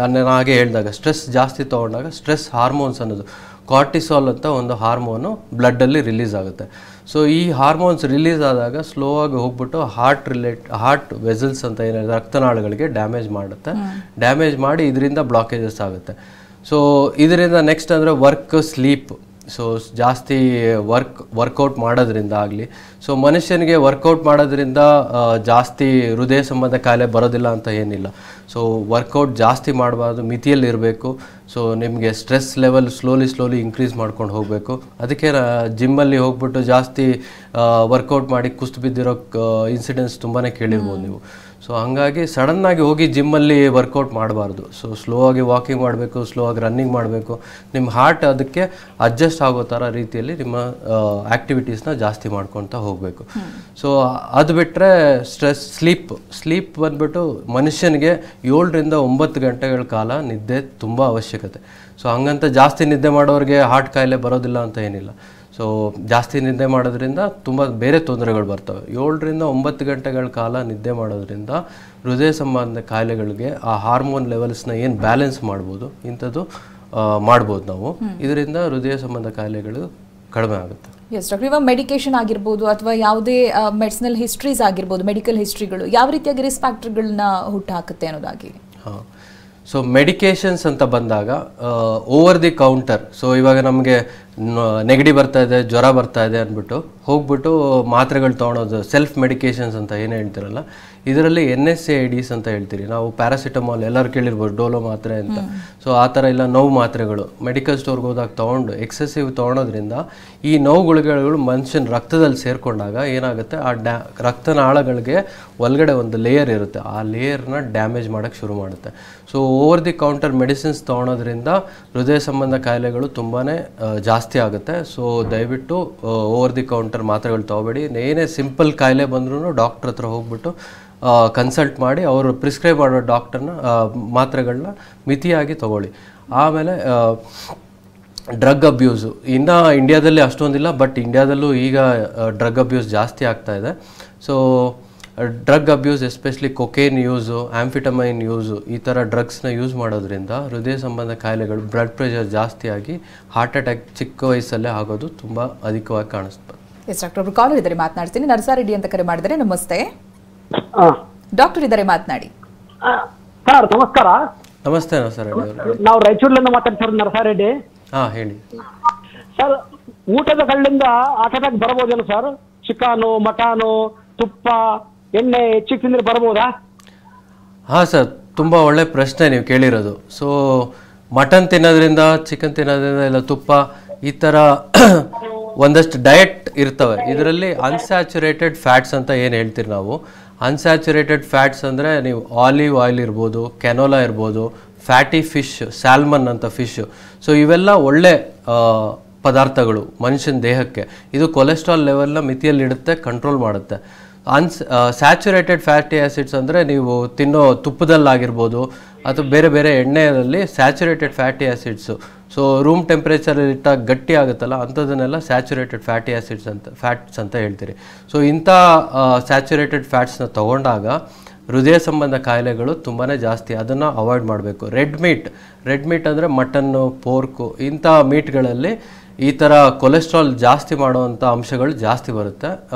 ನಾನು ಹಾಗೆ ಹೇಳಿದಾಗ ಸ್ಟ್ರೆಸ್ ಜಾಸ್ತಿ ತೊಗೊಂಡಾಗ ಸ್ಟ್ರೆಸ್ ಹಾರ್ಮೋನ್ಸ್ ಅನ್ನೋದು ಕಾರ್ಟಿಸಾಲ್ ಅಂತ ಒಂದು ಹಾರ್ಮೋನು ಬ್ಲಡ್ಡಲ್ಲಿ ರಿಲೀಸ್ ಆಗುತ್ತೆ. ಸೊ ಈ ಹಾರ್ಮೋನ್ಸ್ ರಿಲೀಸ್ ಆದಾಗ ಸ್ಲೋ ಆಗಿ ಹೋಗ್ಬಿಟ್ಟು ಹಾರ್ಟ್ ವೆಸಲ್ಸ್ ಅಂತ ಏನಿದೆ ರಕ್ತನಾಳಗಳಿಗೆ ಡ್ಯಾಮೇಜ್ ಮಾಡುತ್ತೆ. ಡ್ಯಾಮೇಜ್ ಮಾಡಿ ಇದರಿಂದ ಬ್ಲಾಕೇಜಸ್ ಆಗುತ್ತೆ. ಸೊ ಇದರಿಂದ ನೆಕ್ಸ್ಟ್ ಅಂದರೆ ಸ್ಲೀಪ್. ಸೊ ಜಾಸ್ತಿ ವರ್ಕೌಟ್ ಮಾಡೋದ್ರಿಂದ ಆಗಲಿ, ಸೊ ಮನುಷ್ಯನಿಗೆ ವರ್ಕೌಟ್ ಮಾಡೋದ್ರಿಂದ ಜಾಸ್ತಿ ಹೃದಯ ಸಂಬಂಧ ಕಾಯಿಲೆ ಬರೋದಿಲ್ಲ ಅಂತ ಏನಿಲ್ಲ. ಸೊ ವರ್ಕೌಟ್ ಜಾಸ್ತಿ ಮಾಡಬಾರ್ದು, ಮಿತಿಯಲ್ಲಿ ಇರಬೇಕು. ಸೊ ನಿಮಗೆ ಸ್ಟ್ರೆಸ್ ಲೆವೆಲ್ ಸ್ಲೋಲಿ ಇನ್ಕ್ರೀಸ್ ಮಾಡ್ಕೊಂಡು ಹೋಗಬೇಕು. ಅದಕ್ಕೆ ಜಿಮ್ಮಲ್ಲಿ ಹೋಗ್ಬಿಟ್ಟು ಜಾಸ್ತಿ ವರ್ಕೌಟ್ ಮಾಡಿ ಕುಸ್ತು ಬಿದ್ದಿರೋ ಇನ್ಸಿಡೆಂಟ್ಸ್ ತುಂಬಾ ಕೇಳಿರ್ಬೋದು ನೀವು. ಸೊ ಹಂಗಾಗಿ ಸಡನ್ನಾಗಿ ಹೋಗಿ ಜಿಮ್ಮಲ್ಲಿ ವರ್ಕೌಟ್ ಮಾಡಬಾರ್ದು. ಸೊ ಸ್ಲೋ ಆಗಿ ವಾಕಿಂಗ್ ಮಾಡಬೇಕು, ಸ್ಲೋ ಆಗಿ ರನ್ನಿಂಗ್ ಮಾಡಬೇಕು. ನಿಮ್ಮ ಹಾರ್ಟ್ ಅದಕ್ಕೆ ಅಡ್ಜಸ್ಟ್ ಆಗೋ ಥರ ರೀತಿಯಲ್ಲಿ ನಿಮ್ಮ ಆ್ಯಕ್ಟಿವಿಟೀಸ್ನ ಜಾಸ್ತಿ ಮಾಡ್ಕೊತ ಹೋಗಬೇಕು. ಸೊ ಅದು ಬಿಟ್ಟರೆ ಸ್ಲೀಪ್ ಬಂದ್ಬಿಟ್ಟು ಮನುಷ್ಯನಿಗೆ 7 ರಿಂದ 9 ಗಂಟೆಗಳ ಕಾಲ ನಿದ್ದೆ ತುಂಬ ಅವಶ್ಯಕತೆ. ಸೊ ಹಂಗಂತ ಜಾಸ್ತಿ ನಿದ್ದೆ ಮಾಡೋರಿಗೆ ಹಾರ್ಟ್ ಕಾಯಿಲೆ ಬರೋದಿಲ್ಲ ಅಂತ ಏನಿಲ್ಲ. ಸೊ ಜಾಸ್ತಿ ನಿದ್ದೆ ಮಾಡೋದ್ರಿಂದ ತುಂಬ ಬೇರೆ ತೊಂದರೆಗಳು ಬರ್ತವೆ. 7 ರಿಂದ 9 ಗಂಟೆಗಳ ಕಾಲ ನಿದ್ದೆ ಮಾಡೋದ್ರಿಂದ ಹೃದಯ ಸಂಬಂಧ ಕಾಯಿಲೆಗಳಿಗೆ ಆ ಹಾರ್ಮೋನ್ ಲೆವೆಲ್ಸ್ನ ಏನು ಬ್ಯಾಲೆನ್ಸ್ ಮಾಡ್ಬೋದು, ಇಂಥದ್ದು ಮಾಡ್ಬೋದು ನಾವು. ಇದರಿಂದ ಹೃದಯ ಸಂಬಂಧ ಕಾಯಿಲೆಗಳು ಕಡಿಮೆ ಆಗುತ್ತೆ. ಎಸ್ ಡಾಕ್ಟರ್, ಇವಾಗ ಮೆಡಿಕೇಶನ್ ಆಗಿರ್ಬೋದು ಅಥವಾ ಯಾವುದೇ ಮೆಡಿಸಿನಲ್ ಹಿಸ್ಟ್ರೀಸ್ ಆಗಿರ್ಬೋದು, ಮೆಡಿಕಲ್ ಹಿಸ್ಟ್ರಿಗಳು ಯಾವ ರೀತಿಯಾಗಿ ರಿಸ್ಕ್ ಫ್ಯಾಕ್ಟರ್ಗಳನ್ನ ಹುಟ್ಟುಹಾಕುತ್ತೆ ಅನ್ನೋದಾಗಿ? ಹಾಂ, ಸೊ ಮೆಡಿಕೇಶನ್ಸ್ ಅಂತ ಬಂದಾಗ ಓವರ್ ದಿ ಕೌಂಟರ್. ಸೊ ಇವಾಗ ನಮಗೆ ನೆಗಡಿ ಬರ್ತಾ ಇದೆ, ಜ್ವರ ಬರ್ತಾ ಇದೆ ಅಂದ್ಬಿಟ್ಟು ಹೋಗ್ಬಿಟ್ಟು ಮಾತ್ರೆಗಳು ತೊಗೊಳೋದು, ಸೆಲ್ಫ್ ಮೆಡಿಕೇಶನ್ಸ್ ಅಂತ ಏನು ಹೇಳ್ತಿರಲ್ಲ, ಇದರಲ್ಲಿ NSAIDs ಅಂತ ಹೇಳ್ತೀರಿ ನಾವು. ಪ್ಯಾರಾಸಿಟಮಾಲ್ ಎಲ್ಲರೂ ಕೇಳಿರ್ಬೋದು, ಡೋಲೋ ಮಾತ್ರೆ ಅಂತ. ಸೊ ಆ ಥರ ಇಲ್ಲ ನೋವು ಮಾತ್ರೆಗಳು ಮೆಡಿಕಲ್ ಸ್ಟೋರ್ಗೆ ಹೋದಾಗ ತೊಗೊಂಡು ಎಕ್ಸೆಸಿವ್ ತೊಗೊಳೋದ್ರಿಂದ ಈ ನೋವು ಗುಳಿಗೆಗಳು ಮನುಷ್ಯನ ರಕ್ತದಲ್ಲಿ ಸೇರಿಕೊಂಡಾಗ ಏನಾಗುತ್ತೆ, ಆ ರಕ್ತನಾಳಗಳಿಗೆ ಒಳಗಡೆ ಒಂದು ಲೇಯರ್ ಇರುತ್ತೆ, ಆ ಲೇಯರ್ನ ಡ್ಯಾಮೇಜ್ ಮಾಡೋಕ್ಕೆ ಶುರು ಮಾಡುತ್ತೆ. So over the counter medicines ತೊಗೊಳೋದ್ರಿಂದ ಹೃದಯ ಸಂಬಂಧ ಕಾಯಿಲೆಗಳು ತುಂಬಾ ಜಾಸ್ತಿ ಆಗುತ್ತೆ. ಸೊ ದಯವಿಟ್ಟು ಓವರ್ ದಿ ಕೌಂಟರ್ ಮಾತ್ರೆಗಳು ತೊಗೊಬೇಡಿ. ಏನೇ ಸಿಂಪಲ್ ಕಾಯಿಲೆ ಬಂದ್ರೂ ಡಾಕ್ಟ್ರ್ ಹತ್ರ ಹೋಗ್ಬಿಟ್ಟು ಕನ್ಸಲ್ಟ್ ಮಾಡಿ ಅವರು ಪ್ರಿಸ್ಕ್ರೈಬ್ ಮಾಡೋ ಮಾತ್ರೆಗಳನ್ನ ಮಿತಿಯಾಗಿ ತಗೊಳ್ಳಿ. ಆಮೇಲೆ ಡ್ರಗ್ ಅಬ್ಯೂಸು ಇನ್ನು ಇಂಡಿಯಾದಲ್ಲಿ ಅಷ್ಟೊಂದಿಲ್ಲ, ಬಟ್ ಇಂಡಿಯಾದಲ್ಲೂ ಈಗ ಡ್ರಗ್ ಅಬ್ಯೂಸ್ ಜಾಸ್ತಿ ಆಗ್ತಾ ಇದೆ. So drug abuse especially cocaine use, amphetamine use, ಈ ಥರ ಡ್ರಗ್ಸ್ನ ಯೂಸ್ ಮಾಡೋದ್ರಿಂದ ಹೃದಯ ಸಂಬಂಧ ಕಾಯಿಲೆಗಳು, ಬ್ಲಡ್ ಪ್ರೆಷರ್ ಜಾಸ್ತಿ ಆಗಿ ಹಾರ್ಟ್ ಅಟ್ಯಾಕ್ ಚಿಕ್ಕ ವಯಸ್ಸಲ್ಲೇ ಆಗೋದು ತುಂಬ ಅಧಿಕವಾಗಿ ಕಾಣಿಸ್ತದೆ. ಎಸ್ ಡಾಕ್ಟರ್, ಒಬ್ರು ಕಾಲರ್ ಇದ್ದಾರೆ, ಮಾತನಾಡ್ತೀನಿ. ನರಸಾರೆಡ್ಡಿ ಅಂತ ಕರೆ ಮಾಡಿದರೆ. ನಮಸ್ತೆ ಡಾಕ್ಟರ್ ಇದ್ದಾರೆ, ಮಾತನಾಡಿ. ಸರ್ ನಮಸ್ಕಾರ. ನಮಸ್ತೆ ನರಸಾರೆಡ್ಡಿ ಅವರು. ನಾವು ರಾಯಚೂರಿನಿಂದ ಮಾತಾಡ್ತಾರೆ. ನರಸಾರೆಡ್ಡಿ. ಹಾಂ ಹೇಳಿ ಸರ್, ಊಟದ ಕಳ್ಳಿಂದ ಹಾರ್ಟ್ ಅಟ್ಯಾಕ್ ಬರ್ಬೋದೇನು ಸರ್? ಚಿಕನು, ಮಟನು, ತುಪ್ಪ, ಎಣ್ಣೆ ಹೆಚ್ಚಿಗೆ ತಿಂದ್ರೆ ಬರ್ಬೋದಾ? ಹಾಂ ಸರ್, ತುಂಬ ಒಳ್ಳೆ ಪ್ರಶ್ನೆ ನೀವು ಕೇಳಿರೋದು. ಸೊ ಮಟನ್ ತಿನ್ನೋದ್ರಿಂದ, ಚಿಕನ್ ತಿನ್ನೋದ್ರಿಂದ, ಇಲ್ಲ ತುಪ್ಪ, ಈ ಥರ ಒಂದಷ್ಟು ಡಯಟ್ ಇರ್ತವೆ. ಇದರಲ್ಲಿ ಅನ್ಸ್ಯಾಚುರೇಟೆಡ್ ಫ್ಯಾಟ್ಸ್ ಅಂತ ಏನು ಹೇಳ್ತೀರಿ ನಾವು. ಅನ್ಸ್ಯಾಚುರೇಟೆಡ್ ಫ್ಯಾಟ್ಸ್ ಅಂದರೆ ನೀವು ಆಲಿವ್ ಆಯಿಲ್ ಇರ್ಬೋದು, ಕೆನೋಲಾ ಇರ್ಬೋದು, ಫ್ಯಾಟಿ ಫಿಶ್, ಸ್ಯಾಲ್ಮನ್ ಅಂತ ಫಿಶ್. ಸೊ ಇವೆಲ್ಲ ಒಳ್ಳೆ ಪದಾರ್ಥಗಳು ಮನುಷ್ಯನ ದೇಹಕ್ಕೆ ಇದು ಕೊಲೆಸ್ಟ್ರಾಲ್ ಲೆವೆಲ್ನ ಮಿತಿಯಲ್ಲಿಡುತ್ತೆ, ಕಂಟ್ರೋಲ್ ಮಾಡುತ್ತೆ. ಸ್ಯಾಚುರೇಟೆಡ್ ಫ್ಯಾಟಿ ಆ್ಯಸಿಡ್ಸ್ ಅಂದರೆ ನೀವು ತಿನ್ನೋ ತುಪ್ಪದಲ್ಲಾಗಿರ್ಬೋದು ಅಥವಾ ಬೇರೆ ಬೇರೆ ಎಣ್ಣೆಯಲ್ಲಿ saturated fatty acids, so room ಟೆಂಪ್ರೇಚರಲ್ಲಿ ಇಟ್ಟಾಗ ಗಟ್ಟಿ ಆಗುತ್ತಲ್ಲ ಅಂಥದ್ದನ್ನೆಲ್ಲ ಸ್ಯಾಚುರೇಟೆಡ್ ಫ್ಯಾಟಿ ಆ್ಯಸಿಡ್ಸ್ ಫ್ಯಾಟ್ಸ್ ಅಂತ ಹೇಳ್ತೀರಿ. ಸೊ ಇಂಥ ಸ್ಯಾಚುರೇಟೆಡ್ ಫ್ಯಾಟ್ಸ್ನ ತೊಗೊಂಡಾಗ ಹೃದಯ ಸಂಬಂಧ ಕಾಯಿಲೆಗಳು ತುಂಬಾ ಜಾಸ್ತಿ, ಅದನ್ನು ಅವಾಯ್ಡ್ ಮಾಡಬೇಕು. ರೆಡ್ ಮೀಟ್ ಅಂದರೆ ಮಟನ್ನು, ಪೋರ್ಕು ಇಂಥ ಮೀಟ್ಗಳಲ್ಲಿ ಈ ಥರ ಕೊಲೆಸ್ಟ್ರಾಲ್ ಜಾಸ್ತಿ ಮಾಡುವಂಥ ಅಂಶಗಳು ಜಾಸ್ತಿ ಬರುತ್ತೆ.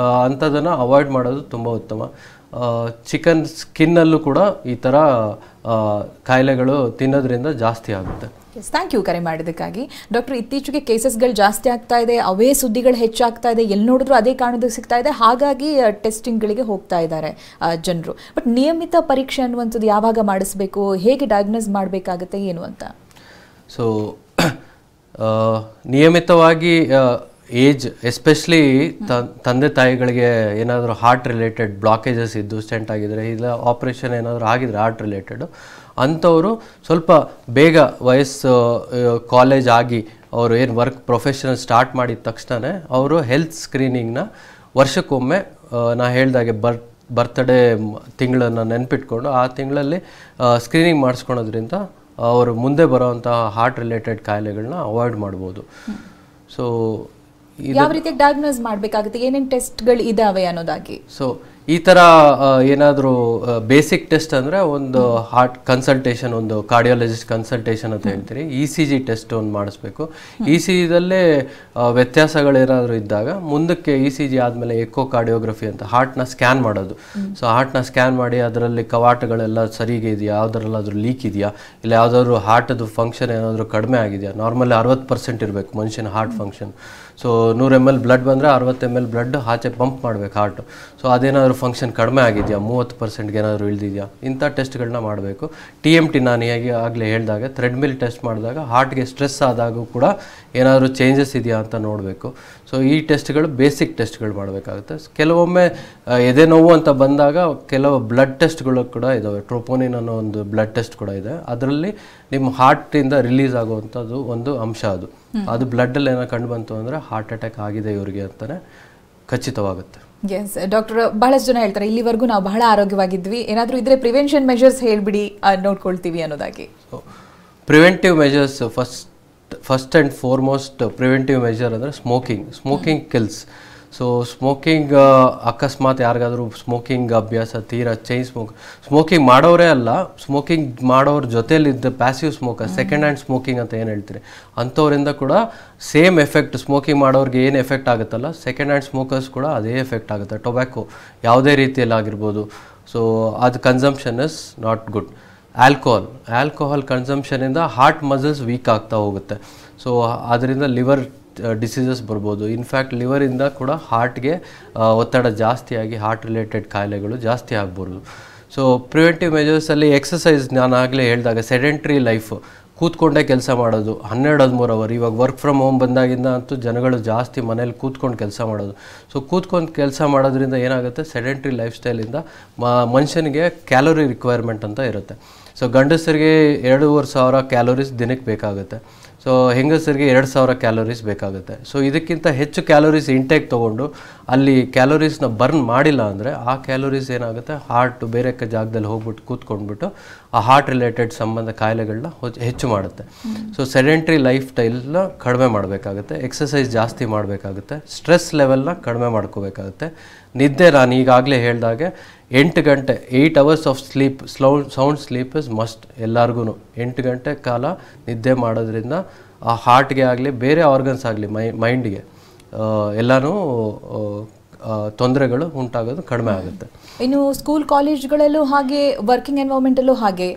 ಅಂಥದ್ದನ್ನು ಅವಾಯ್ಡ್ ಮಾಡೋದು ತುಂಬ ಉತ್ತಮ. ಚಿಕನ್ ಸ್ಕಿನ್ನಲ್ಲೂ ಕೂಡ ಈ ಥರ ಕಾಯಿಲೆಗಳು ತಿನ್ನೋದ್ರಿಂದ ಜಾಸ್ತಿ ಆಗುತ್ತೆ. ಥ್ಯಾಂಕ್ ಯು ಕರೆ ಮಾಡಿದ್ದಕ್ಕಾಗಿ. ಡಾಕ್ಟರ್, ಇತ್ತೀಚೆಗೆ ಕೇಸಸ್ಗಳು ಜಾಸ್ತಿ ಆಗ್ತಾ ಇದೆ, ಅವೇ ಸುದ್ದಿಗಳು ಹೆಚ್ಚಾಗ್ತಾ ಇದೆ, ಎಲ್ಲಿ ನೋಡಿದ್ರು ಅದೇ ಕಾರಣದ ಸಿಗ್ತಾ ಇದೆ, ಹಾಗಾಗಿ ಟೆಸ್ಟಿಂಗ್ಗಳಿಗೆ ಹೋಗ್ತಾ ಇದ್ದಾರೆ ಜನರು. ಬಟ್ ನಿಯಮಿತ ಪರೀಕ್ಷೆ ಅನ್ನುವಂಥದ್ದು ಯಾವಾಗ ಮಾಡಿಸ್ಬೇಕು, ಹೇಗೆ ಡಯಾಗ್ನೋಸ್ ಮಾಡಬೇಕಾಗುತ್ತೆ ಏನು ಅಂತ? ಸೊ ನಿಯಮಿತವಾಗಿ ಏಜ್ ಎಸ್ಪೆಷಲಿ ತಂದೆ ತಾಯಿಗಳಿಗೆ ಏನಾದರೂ ಹಾರ್ಟ್ ರಿಲೇಟೆಡ್ ಬ್ಲಾಕೇಜಸ್ ಇದ್ದು ಸ್ಟೆಂಟ್ ಆಗಿದ್ರೆ, ಇಲ್ಲ ಆಪ್ರೇಷನ್ ಏನಾದರೂ ಆಗಿದ್ರೆ ಹಾರ್ಟ್ ರಿಲೇಟೆಡು, ಅಂಥವರು ಸ್ವಲ್ಪ ಬೇಗ ವಯಸ್ಸು ಕಾಲೇಜ್ ಆಗಿ ಅವರು ಏನು ವರ್ಕ್ ಪ್ರೊಫೆಷನಲ್ ಸ್ಟಾರ್ಟ್ ಮಾಡಿದ ತಕ್ಷಣ ಅವರು ಹೆಲ್ತ್ ಸ್ಕ್ರೀನಿಂಗ್ನ ವರ್ಷಕ್ಕೊಮ್ಮೆ ನಾ ಹೇಳ್ದಾಗೆ ಬರ್ತ್ಡೇ ತಿಂಗಳನ್ನು ನೆನ್ಪಿಟ್ಕೊಂಡು ಆ ತಿಂಗಳಲ್ಲಿ ಸ್ಕ್ರೀನಿಂಗ್ ಮಾಡಿಸ್ಕೊಳೋದ್ರಿಂದ ಅವರು ಮುಂದೆ ಬರೋವಂಥ ಹಾರ್ಟ್ ರಿಲೇಟೆಡ್ ಕಾಯಿಲೆಗಳನ್ನ ಅವಾಯ್ಡ್ ಮಾಡ್ಬೋದು. ಸೊ ಯಾವ ರೀತಿ ಡಯಾಗ್ನೋಸ್ ಮಾಡಬೇಕಾಗುತ್ತೆ, ಏನೇನು ಟೆಸ್ಟ್ಗಳು ಇದಾವೆ ಅನ್ನೋದಾಗಿ? ಸೊ ಈ ಥರ ಏನಾದರೂ ಬೇಸಿಕ್ ಟೆಸ್ಟ್ ಅಂದರೆ ಒಂದು ಹಾರ್ಟ್ ಕನ್ಸಲ್ಟೇಷನ್, ಒಂದು ಕಾರ್ಡಿಯಾಲಜಿಸ್ಟ್ ಕನ್ಸಲ್ಟೇಷನ್ ಅಂತ ಹೇಳ್ತೀರಿ. ECG ಟೆಸ್ಟ್ ಒಂದು ಮಾಡಿಸ್ಬೇಕು. ECGದಲ್ಲೇ ವ್ಯತ್ಯಾಸಗಳೇನಾದರೂ ಇದ್ದಾಗ ಮುಂದಕ್ಕೆ ECG ಆದಮೇಲೆ ಎಕೋ ಕಾರ್ಡಿಯೋಗ್ರಫಿ ಅಂತ ಹಾರ್ಟ್ನ ಸ್ಕ್ಯಾನ್ ಮಾಡೋದು. ಸೊ ಹಾರ್ಟ್ನ ಸ್ಕ್ಯಾನ್ ಮಾಡಿ ಅದರಲ್ಲಿ ಕವಾಟಗಳೆಲ್ಲ ಸರಿಗೆ ಇದೆಯಾ, ಯಾವುದರಲ್ಲಾದ್ರೂ ಲೀಕ್ ಇದೆಯಾ, ಇಲ್ಲ ಯಾವುದಾದ್ರೂ ಹಾರ್ಟದು ಫಂಕ್ಷನ್ ಏನಾದರೂ ಕಡಿಮೆ ಆಗಿದೆಯಾ. ನಾರ್ಮಲಿ 60% ಇರಬೇಕು ಮನುಷ್ಯನ heart function. So 100 ml blood ಬಂದರೆ 60 ml ಬ್ಲಡ್ ಆಚೆ ಪಂಪ್ ಮಾಡಬೇಕು ಹಾರ್ಟು. ಸೊ ಅದೇನಾದರೂ ಫಂಕ್ಷನ್ ಕಡಿಮೆ ಆಗಿದೆಯಾ, 30%ಗೆ ಏನಾದರೂ ಇಳಿದಿದೆಯಾ, ಇಂಥ ಟೆಸ್ಟ್ಗಳನ್ನ ಮಾಡಬೇಕು. TMT ನಾನು ಆಗಲೇ ಹೇಳಿದಾಗ ಥ್ರೆಡ್ಮಿಲ್ ಟೆಸ್ಟ್ ಮಾಡಿದಾಗ ಹಾರ್ಟ್ಗೆ ಸ್ಟ್ರೆಸ್ ಆದಾಗೂ ಕೂಡ ಏನಾದರೂ ಚೇಂಜಸ್ ಇದೆಯಾ ಅಂತ ನೋಡಬೇಕು. ಸೊ ಈ ಟೆಸ್ಟ್ಗಳು ಬೇಸಿಕ್ ಟೆಸ್ಟ್ಗಳು ಮಾಡಬೇಕಾಗುತ್ತೆ. ಕೆಲವೊಮ್ಮೆ ಎದೆ ನೋವು ಅಂತ ಬಂದಾಗ ಕೆಲವು ಬ್ಲಡ್ ಟೆಸ್ಟ್ಗಳು ಕೂಡ ಇದ್ದಾವೆ. ಟ್ರೋಪೋನಿನ್ ಅನ್ನೋ ಒಂದು ಬ್ಲಡ್ ಟೆಸ್ಟ್ ಕೂಡ ಇದೆ. ಅದರಲ್ಲಿ ನಿಮ್ಮ ಹಾರ್ಟಿಂದ ರಿಲೀಸ್ ಆಗುವಂಥದ್ದು ಒಂದು ಅಂಶ. ಅದು ಬ್ಲಡ್ಡಲ್ಲಿ ಏನೋ ಕಂಡು ಬಂತು ಅಂದರೆ ಹಾರ್ಟ್ ಅಟ್ಯಾಕ್ ಆಗಿದೆ ಇವರಿಗೆ ಅಂತಲೇ ಖಚಿತವಾಗುತ್ತೆ. ಎಸ್ ಡಾಕ್ಟರ್, ಬಹಳಷ್ಟು ಜನ ಹೇಳ್ತಾರೆ ಇಲ್ಲಿವರೆಗೂ ನಾವು ಬಹಳ ಆರೋಗ್ಯವಾಗಿದ್ವಿ, ಏನಾದರೂ ಇದ್ರೆ ಪ್ರಿವೆನ್ಷನ್ ಮೆಷರ್ಸ್ ಹೇಳ್ಬಿಡಿ, ನೋಡ್ಕೊಳ್ತೀವಿ ಅನ್ನೋದಾಗಿ. Preventive measures first and foremost preventive measure ಅಂದರೆ ಸ್ಮೋಕಿಂಗ್ ಕಿಲ್ಸ್. ಸೊ ಸ್ಮೋಕಿಂಗ್ ಅಕಸ್ಮಾತ್ ಯಾರಿಗಾದರೂ ಸ್ಮೋಕಿಂಗ್ ಅಭ್ಯಾಸ ತೀರಾ ಸ್ಮೋಕಿಂಗ್ ಮಾಡೋರೇ ಅಲ್ಲ, ಸ್ಮೋಕಿಂಗ್ ಮಾಡೋರ ಜೊತೆಲಿದ್ದ passive smoker, second hand smoking ಅಂತ ಏನು ಹೇಳ್ತೀರಿ, ಅಂಥವರಿಂದ ಕೂಡ ಸೇಮ್ ಎಫೆಕ್ಟ್. ಸ್ಮೋಕಿಂಗ್ ಮಾಡೋರಿಗೆ ಏನು ಎಫೆಕ್ಟ್ ಆಗುತ್ತಲ್ಲ, ಸೆಕೆಂಡ್ ಹ್ಯಾಂಡ್ ಸ್ಮೋಕರ್ಸ್ ಕೂಡ ಅದೇ ಎಫೆಕ್ಟ್ ಆಗುತ್ತೆ. ಟೊಬ್ಯಾಕೋ ಯಾವುದೇ ರೀತಿಯಲ್ಲಿ ಆಗಿರ್ಬೋದು. ಸೊ ಅದು consumption is not good. Alcohol ಕನ್ಸಂಪ್ಷನಿಂದ ಹಾರ್ಟ್ ಮಸಲ್ಸ್ ವೀಕ್ ಆಗ್ತಾ ಹೋಗುತ್ತೆ. ಸೊ ಅದರಿಂದ ಲಿವರ್ ಡಿಸೀಸಸ್ ಬರ್ಬೋದು. ಇನ್ಫ್ಯಾಕ್ಟ್ ಲಿವರಿಂದ ಕೂಡ ಹಾರ್ಟ್ಗೆ ಒತ್ತಡ ಜಾಸ್ತಿಯಾಗಿ ಹಾರ್ಟ್ ರಿಲೇಟೆಡ್ ಕಾಯಿಲೆಗಳು ಜಾಸ್ತಿ ಆಗ್ಬೋದು. ಸೊ ಪ್ರಿವೆಂಟಿವ್ ಮೆಜರ್ಸಲ್ಲಿ ಎಕ್ಸಸೈಸ್, ನಾನು ಆಗಲೇ ಹೇಳಿದಾಗ ಸೆಡೆಂಟ್ರಿ ಲೈಫ್, ಕೂತ್ಕೊಂಡೇ ಕೆಲಸ ಮಾಡೋದು 12-13 ಅವರ್. ಇವಾಗ ವರ್ಕ್ ಫ್ರಮ್ ಹೋಮ್ ಬಂದಾಗಿಂದ ಅಂತೂ ಜನಗಳು ಜಾಸ್ತಿ ಮನೇಲಿ ಕೂತ್ಕೊಂಡು ಕೆಲಸ ಮಾಡೋದು. ಸೊ ಕೂತ್ಕೊಂಡು ಕೆಲಸ ಮಾಡೋದ್ರಿಂದ ಏನಾಗುತ್ತೆ, ಸೆಡೆಂಟ್ರಿ ಲೈಫ್ ಸ್ಟೈಲಿಂದ ಮನುಷ್ಯನಿಗೆ ಕ್ಯಾಲೋರಿ ರಿಕ್ವೈರ್ಮೆಂಟ್ ಅಂತ ಇರುತ್ತೆ. ಸೊ ಗಂಡಸರಿಗೆ 2500 ಕ್ಯಾಲೋರೀಸ್ ದಿನಕ್ಕೆ ಬೇಕಾಗುತ್ತೆ. ಸೊ ಹೆಂಗಸರಿಗೆ 2000 ಕ್ಯಾಲೋರೀಸ್ ಬೇಕಾಗುತ್ತೆ. ಸೊ ಇದಕ್ಕಿಂತ ಹೆಚ್ಚು ಕ್ಯಾಲೋರೀಸ್ ಇಂಟೇಕ್ ತೊಗೊಂಡು ಅಲ್ಲಿ ಕ್ಯಾಲೋರೀಸ್ನ ಬರ್ನ್ ಮಾಡಿಲ್ಲ ಅಂದರೆ ಆ ಕ್ಯಾಲೋರೀಸ್ ಏನಾಗುತ್ತೆ, ಹಾರ್ಟ್ ಬೇರೆ ಜಾಗದಲ್ಲಿ ಹೋಗ್ಬಿಟ್ಟು ಕೂತ್ಕೊಂಡ್ಬಿಟ್ಟು ಆ ಹಾರ್ಟ್ ರಿಲೇಟೆಡ್ ಸಂಬಂಧ ಕಾಯಿಲೆಗಳನ್ನ ಹೆಚ್ಚು ಮಾಡುತ್ತೆ. ಸೊ ಸೆಡೆಂಟ್ರಿ ಲೈಫ್ ಸ್ಟೈಲ್ನ ಕಡಿಮೆ ಮಾಡಬೇಕಾಗುತ್ತೆ, ಎಕ್ಸಸೈಸ್ ಜಾಸ್ತಿ ಮಾಡಬೇಕಾಗುತ್ತೆ, ಸ್ಟ್ರೆಸ್ ಲೆವೆಲ್ನ ಕಡಿಮೆ ಮಾಡ್ಕೋಬೇಕಾಗುತ್ತೆ. ನಿದ್ದೆ, ನಾನು ಈಗಾಗಲೇ ಹೇಳಿದಾಗೆ 8 ಗಂಟೆ 8 hours of sleep, sound sleep is must. ಎಲ್ಲರಿಗೂ 8 ಗಂಟೆ ಕಾಲ ನಿದ್ದೆ ಮಾಡೋದ್ರಿಂದ ಆ ಹಾರ್ಟ್ಗೆ ಆಗಲಿ ಬೇರೆ ಆರ್ಗನ್ಸ್ ಆಗಲಿ ಮೈಂಡ್ಗೆ ಎಲ್ಲನೂ ತೊಂದರೆಗಳು ಉಂಟಾಗೋದು ಕಡಿಮೆ ಆಗುತ್ತೆ. ಇನ್ನು ಸ್ಕೂಲ್ ಕಾಲೇಜ್ಗಳಲ್ಲೂ ಹಾಗೆ, ವರ್ಕಿಂಗ್ ಎನ್ವೈರನ್ಮೆಂಟಲ್ಲೂ ಹಾಗೆ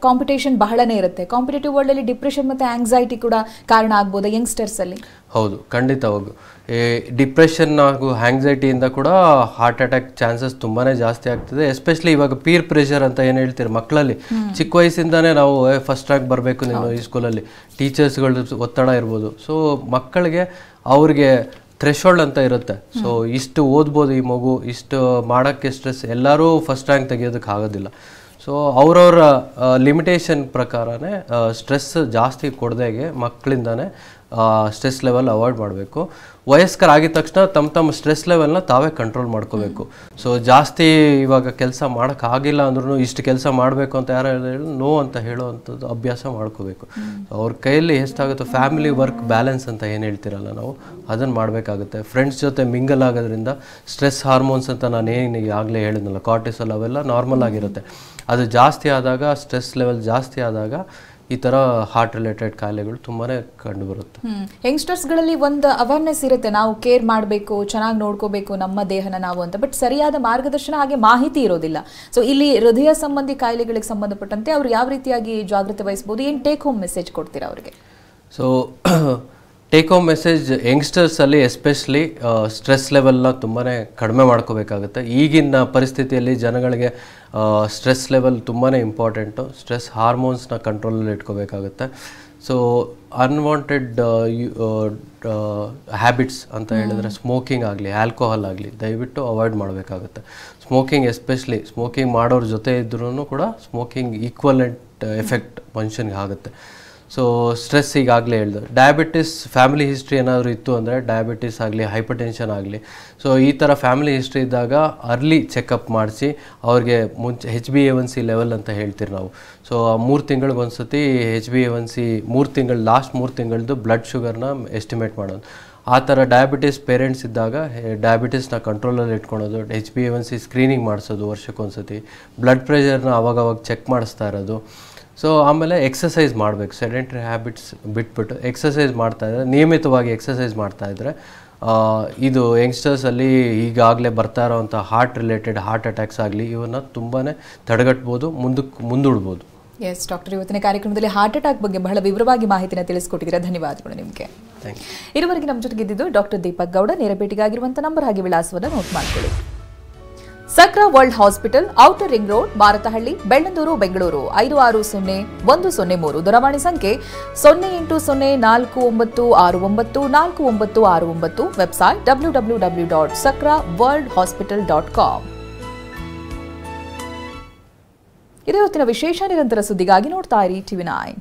ಕಾಂಪಿಟೇಷನ್ ಬಹಳನೇ ಇರುತ್ತೆ. ಕಾಂಪಿಟೇಟಿವ್ ವರ್ಲ್ಡಲ್ಲಿ ಡಿಪ್ರೆಷನ್ ಮತ್ತು ಆಂಗ್ಸೈಟಿ ಕೂಡ ಕಾರಣ ಆಗ್ಬೋದಾ ಯಂಗ್ಸ್ಟರ್ಸಲ್ಲಿ? ಹೌದು, ಖಂಡಿತವಾಗೂ. ಡಿಪ್ರೆಷನ್ ಹಾಗೂ ಆಂಗ್ಸೈಟಿಯಿಂದ ಕೂಡ ಹಾರ್ಟ್ ಅಟ್ಯಾಕ್ ಚಾನ್ಸಸ್ ತುಂಬಾ ಜಾಸ್ತಿ ಆಗ್ತದೆ. ಎಸ್ಪೆಷಲಿ ಇವಾಗ ಪೀರ್ ಪ್ರೆಷರ್ ಅಂತ ಏನು ಹೇಳ್ತೀರಿ, ಮಕ್ಕಳಲ್ಲಿ ಚಿಕ್ಕ ವಯಸ್ಸಿಂದನೇ ನಾವು ಫಸ್ಟ್ ರ್ಯಾಂಕ್ ಬರಬೇಕು ನೀನು ಈ ಸ್ಕೂಲಲ್ಲಿ, ಟೀಚರ್ಸ್ಗಳು ಒತ್ತಡ ಇರ್ಬೋದು. ಸೊ ಮಕ್ಕಳಿಗೆ ಅವ್ರಿಗೆ ಥ್ರೆಶೋಲ್ಡ್ ಅಂತ ಇರುತ್ತೆ. ಸೊ ಇಷ್ಟು ಓದ್ಬೋದು ಈ ಮಗು, ಇಷ್ಟು ಮಾಡೋಕ್ಕೆ ಸ್ಟ್ರೆಸ್, ಎಲ್ಲರೂ ಫಸ್ಟ್ ರ್ಯಾಂಕ್ ತೆಗಿಯೋದಕ್ಕೆ ಆಗೋದಿಲ್ಲ. ಸೊ ಅವರವರ ಲಿಮಿಟೇಷನ್ ಪ್ರಕಾರನೇ ಸ್ಟ್ರೆಸ್ ಜಾಸ್ತಿ ಕೊಡ್ದಾಗೆ ಮಕ್ಕಳಿಂದಾನೆ ಸ್ಟ್ರೆಸ್ ಲೆವೆಲ್ ಅವಾಯ್ಡ್ ಮಾಡಬೇಕು. ವಯಸ್ಕರಾಗಿದ ತಕ್ಷಣ ತಮ್ಮ ಸ್ಟ್ರೆಸ್ ಲೆವೆಲ್ನ ತಾವೇ ಕಂಟ್ರೋಲ್ ಮಾಡ್ಕೋಬೇಕು. ಸೊ ಜಾಸ್ತಿ ಇವಾಗ ಕೆಲಸ ಮಾಡೋಕ್ಕಾಗಿಲ್ಲ ಅಂದ್ರೂ ಇಷ್ಟು ಕೆಲಸ ಮಾಡಬೇಕು ಅಂತ ಯಾರು ಹೇಳಿ ನೋ ಅಂತ ಹೇಳೋವಂಥದ್ದು ಅಭ್ಯಾಸ ಮಾಡ್ಕೋಬೇಕು. ಅವ್ರ ಕೈಯಲ್ಲಿ ಎಷ್ಟಾಗುತ್ತೋ ಫ್ಯಾಮಿಲಿ ವರ್ಕ್ ಬ್ಯಾಲೆನ್ಸ್ ಅಂತ ಏನು ಹೇಳ್ತಿರಲ್ಲ ನಾವು, ಅದನ್ನು ಮಾಡಬೇಕಾಗುತ್ತೆ. ಫ್ರೆಂಡ್ಸ್ ಜೊತೆ ಮಿಂಗಲ್ ಆಗೋದ್ರಿಂದ ಸ್ಟ್ರೆಸ್ ಹಾರ್ಮೋನ್ಸ್ ಅಂತ ನಾನು ಏನು ಆಗಲೇ ಹೇಳಿದ್ನಲ್ಲ, ಕಾರ್ಟಿಸಲ್ ಅವೆಲ್ಲ ನಾರ್ಮಲ್ ಆಗಿರುತ್ತೆ. ಅದು ಜಾಸ್ತಿ ಆದಾಗ, ಸ್ಟ್ರೆಸ್ ಲೆವೆಲ್ ಜಾಸ್ತಿ ಆದಾಗ ಈ ಥರ ಹಾರ್ಟ್ ರಿಲೇಟೆಡ್ ಕಾಯಿಲೆಗಳು ತುಂಬಾ ಕಂಡುಬರುತ್ತೆ. ಯಂಗ್ಸ್ಟರ್ಸ್ಗಳಲ್ಲಿ ಒಂದು ಅವೇರ್ನೆಸ್ ಇರುತ್ತೆ, ನಾವು ಕೇರ್ ಮಾಡಬೇಕು, ಚೆನ್ನಾಗಿ ನೋಡ್ಕೋಬೇಕು ನಮ್ಮ ದೇಹನ ನಾವು ಅಂತ. ಬಟ್ ಸರಿಯಾದ ಮಾರ್ಗದರ್ಶನ ಹಾಗೆ ಮಾಹಿತಿ ಇರೋದಿಲ್ಲ. ಸೊ ಇಲ್ಲಿ ಹೃದಯ ಸಂಬಂಧಿ ಕಾಯಿಲೆಗಳಿಗೆ ಸಂಬಂಧಪಟ್ಟಂತೆ ಅವರು ಯಾವ ರೀತಿಯಾಗಿ ಜಾಗೃತಿ ವಹಿಸಬಹುದು? ಏನು ಟೇಕ್ ಹೋಮ್ ಮೆಸೇಜ್ ಕೊಡ್ತೀರಾ ಅವರಿಗೆ? ಸೊ ಟೇಕ್ ಹೋಮ್ ಮೆಸೇಜ್, ಯಂಗ್ಸ್ಟರ್ಸಲ್ಲಿ ಎಸ್ಪೆಷಲಿ ಸ್ಟ್ರೆಸ್ ಲೆವೆಲ್ನ ತುಂಬಾ ಕಡಿಮೆ ಮಾಡ್ಕೋಬೇಕಾಗುತ್ತೆ. ಈಗಿನ ಪರಿಸ್ಥಿತಿಯಲ್ಲಿ ಜನಗಳಿಗೆ ಸ್ಟ್ರೆಸ್ ಲೆವೆಲ್ ತುಂಬಾ ಇಂಪಾರ್ಟೆಂಟು. ಸ್ಟ್ರೆಸ್ ಹಾರ್ಮೋನ್ಸ್ನ ಕಂಟ್ರೋಲಲ್ಲಿ ಇಟ್ಕೋಬೇಕಾಗುತ್ತೆ. ಸೊ ಅನ್ವಾಂಟೆಡ್ ಹ್ಯಾಬಿಟ್ಸ್ ಅಂತ ಹೇಳಿದ್ರೆ ಸ್ಮೋಕಿಂಗ್ ಆಗಲಿ, ಆಲ್ಕೋಹಾಲ್ ಆಗಲಿ ದಯವಿಟ್ಟು ಅವಾಯ್ಡ್ ಮಾಡಬೇಕಾಗುತ್ತೆ. ಸ್ಮೋಕಿಂಗ್ ಎಸ್ಪೆಷಲಿ ಸ್ಮೋಕಿಂಗ್ ಮಾಡೋರ ಜೊತೆ ಇದ್ರೂ ಕೂಡ ಸ್ಮೋಕಿಂಗ್ ಈಕ್ವಲೆಂಟ್ ಎಫೆಕ್ಟ್ ಮನುಷ್ಯನಿಗೆ ಆಗುತ್ತೆ. ಸೊ ಸ್ಟ್ರೆಸ್ ಈಗಾಗಲೇ ಹೇಳಿದೆ. ಡಯಾಬಿಟಿಸ್ ಫ್ಯಾಮಿಲಿ ಹಿಸ್ಟ್ರಿ ಏನಾದರೂ ಇತ್ತು ಅಂದರೆ, ಡಯಾಬಿಟಿಸ್ ಆಗಲಿ, ಹೈಪರ್ ಟೆನ್ಷನ್ ಆಗಲಿ, ಸೊ ಈ ಥರ ಫ್ಯಾಮಿಲಿ ಹಿಸ್ಟ್ರಿ ಇದ್ದಾಗ ಅರ್ಲಿ ಚೆಕಪ್ ಮಾಡಿಸಿ ಅವ್ರಿಗೆ ಮುಂಚೆ HbA1c ಲೆವೆಲ್ ಅಂತ ಹೇಳ್ತೀವಿ ನಾವು. ಸೊ 3 ತಿಂಗಳಿಗೊಂದ್ಸತಿ HbA1c 3 ತಿಂಗಳದ್ದು ಬ್ಲಡ್ ಶುಗರ್ನ ಎಸ್ಟಿಮೇಟ್ ಮಾಡೋದು. ಆ ಥರ ಡಯಾಬಿಟಿಸ್ ಪೇರೆಂಟ್ಸ್ ಇದ್ದಾಗ ಡಯಾಬಿಟಿಸ್ನ ಕಂಟ್ರೋಲಲ್ಲಿ ಇಟ್ಕೊಳೋದು, HbA1c ಸ್ಕ್ರೀನಿಂಗ್ ಮಾಡಿಸೋದು ವರ್ಷಕ್ಕೊಂದ್ಸತಿ, ಬ್ಲಡ್ ಪ್ರೆಷರ್ನ ಅವಾಗವಾಗ ಚೆಕ್ ಮಾಡಿಸ್ತಾ ಇರೋದು. ಸೊ ಆಮೇಲೆ ಎಕ್ಸಸೈಸ್ ಮಾಡಬೇಕು. ಸೆಡೆಂಟ್ರಿ ಹ್ಯಾಬಿಟ್ಸ್ ಬಿಟ್ಬಿಟ್ಟು ಎಕ್ಸಸೈಸ್ ಮಾಡ್ತಾಯಿದ್ರೆ, ನಿಯಮಿತವಾಗಿ ಎಕ್ಸಸೈಸ್ ಮಾಡ್ತಾಯಿದ್ರೆ ಇದು ಯಂಗ್ಸ್ಟರ್ಸಲ್ಲಿ ಈಗಾಗಲೇ ಬರ್ತಾ ಇರೋವಂಥ ಹಾರ್ಟ್ ರಿಲೇಟೆಡ್ ಹಾರ್ಟ್ ಅಟ್ಯಾಕ್ಸ್ ಆಗಲಿ ಇವನ್ನ ತುಂಬಾ ತಡೆಗಟ್ಬೋದು, ಮುಂದೂಡ್ಬೋದು. ಎಸ್ ಡಾಕ್ಟರ್, ಇವತ್ತಿನ ಕಾರ್ಯಕ್ರಮದಲ್ಲಿ ಹಾರ್ಟ್ ಅಟ್ಯಾಕ್ ಬಗ್ಗೆ ಬಹಳ ವಿವರವಾಗಿ ಮಾಹಿತಿನ ತಿಳಿಸ್ಕೊಟ್ಟಿದ್ದೀರಾ. ಧನ್ಯವಾದಗಳು ನಿಮಗೆ. ಇದುವರೆಗೆ ನಮ್ಮ ಜೊತೆಗೆ ಇದ್ದಿದ್ದು ಡಾಕ್ಟರ್ ದೀಪಕ್ ಗೌಡ. ನೇರ ಭೇಟಿಗಾಗಿರುವಂಥ ನಂಬರ್ ಹಾಗೆ ವಿಳಾಸವನ್ನು ನೋಟ್ ಮಾಡ್ಕೊಳ್ಳಿ. Sakra world hospital, outer ring road, Marathahalli, Bellandur, Bengaluru 560103. ದೂರವಾಣಿ ಸಂಖ್ಯೆ 0804969469. Website www.sakraworldhospital.com. ಇದು ಇವತ್ತಿನ ವಿಶೇಷ. ನಿರಂತರ ಸುದ್ದಿಗಾಗಿ ನೋಡ್ತಾ ಇರಿ TV9.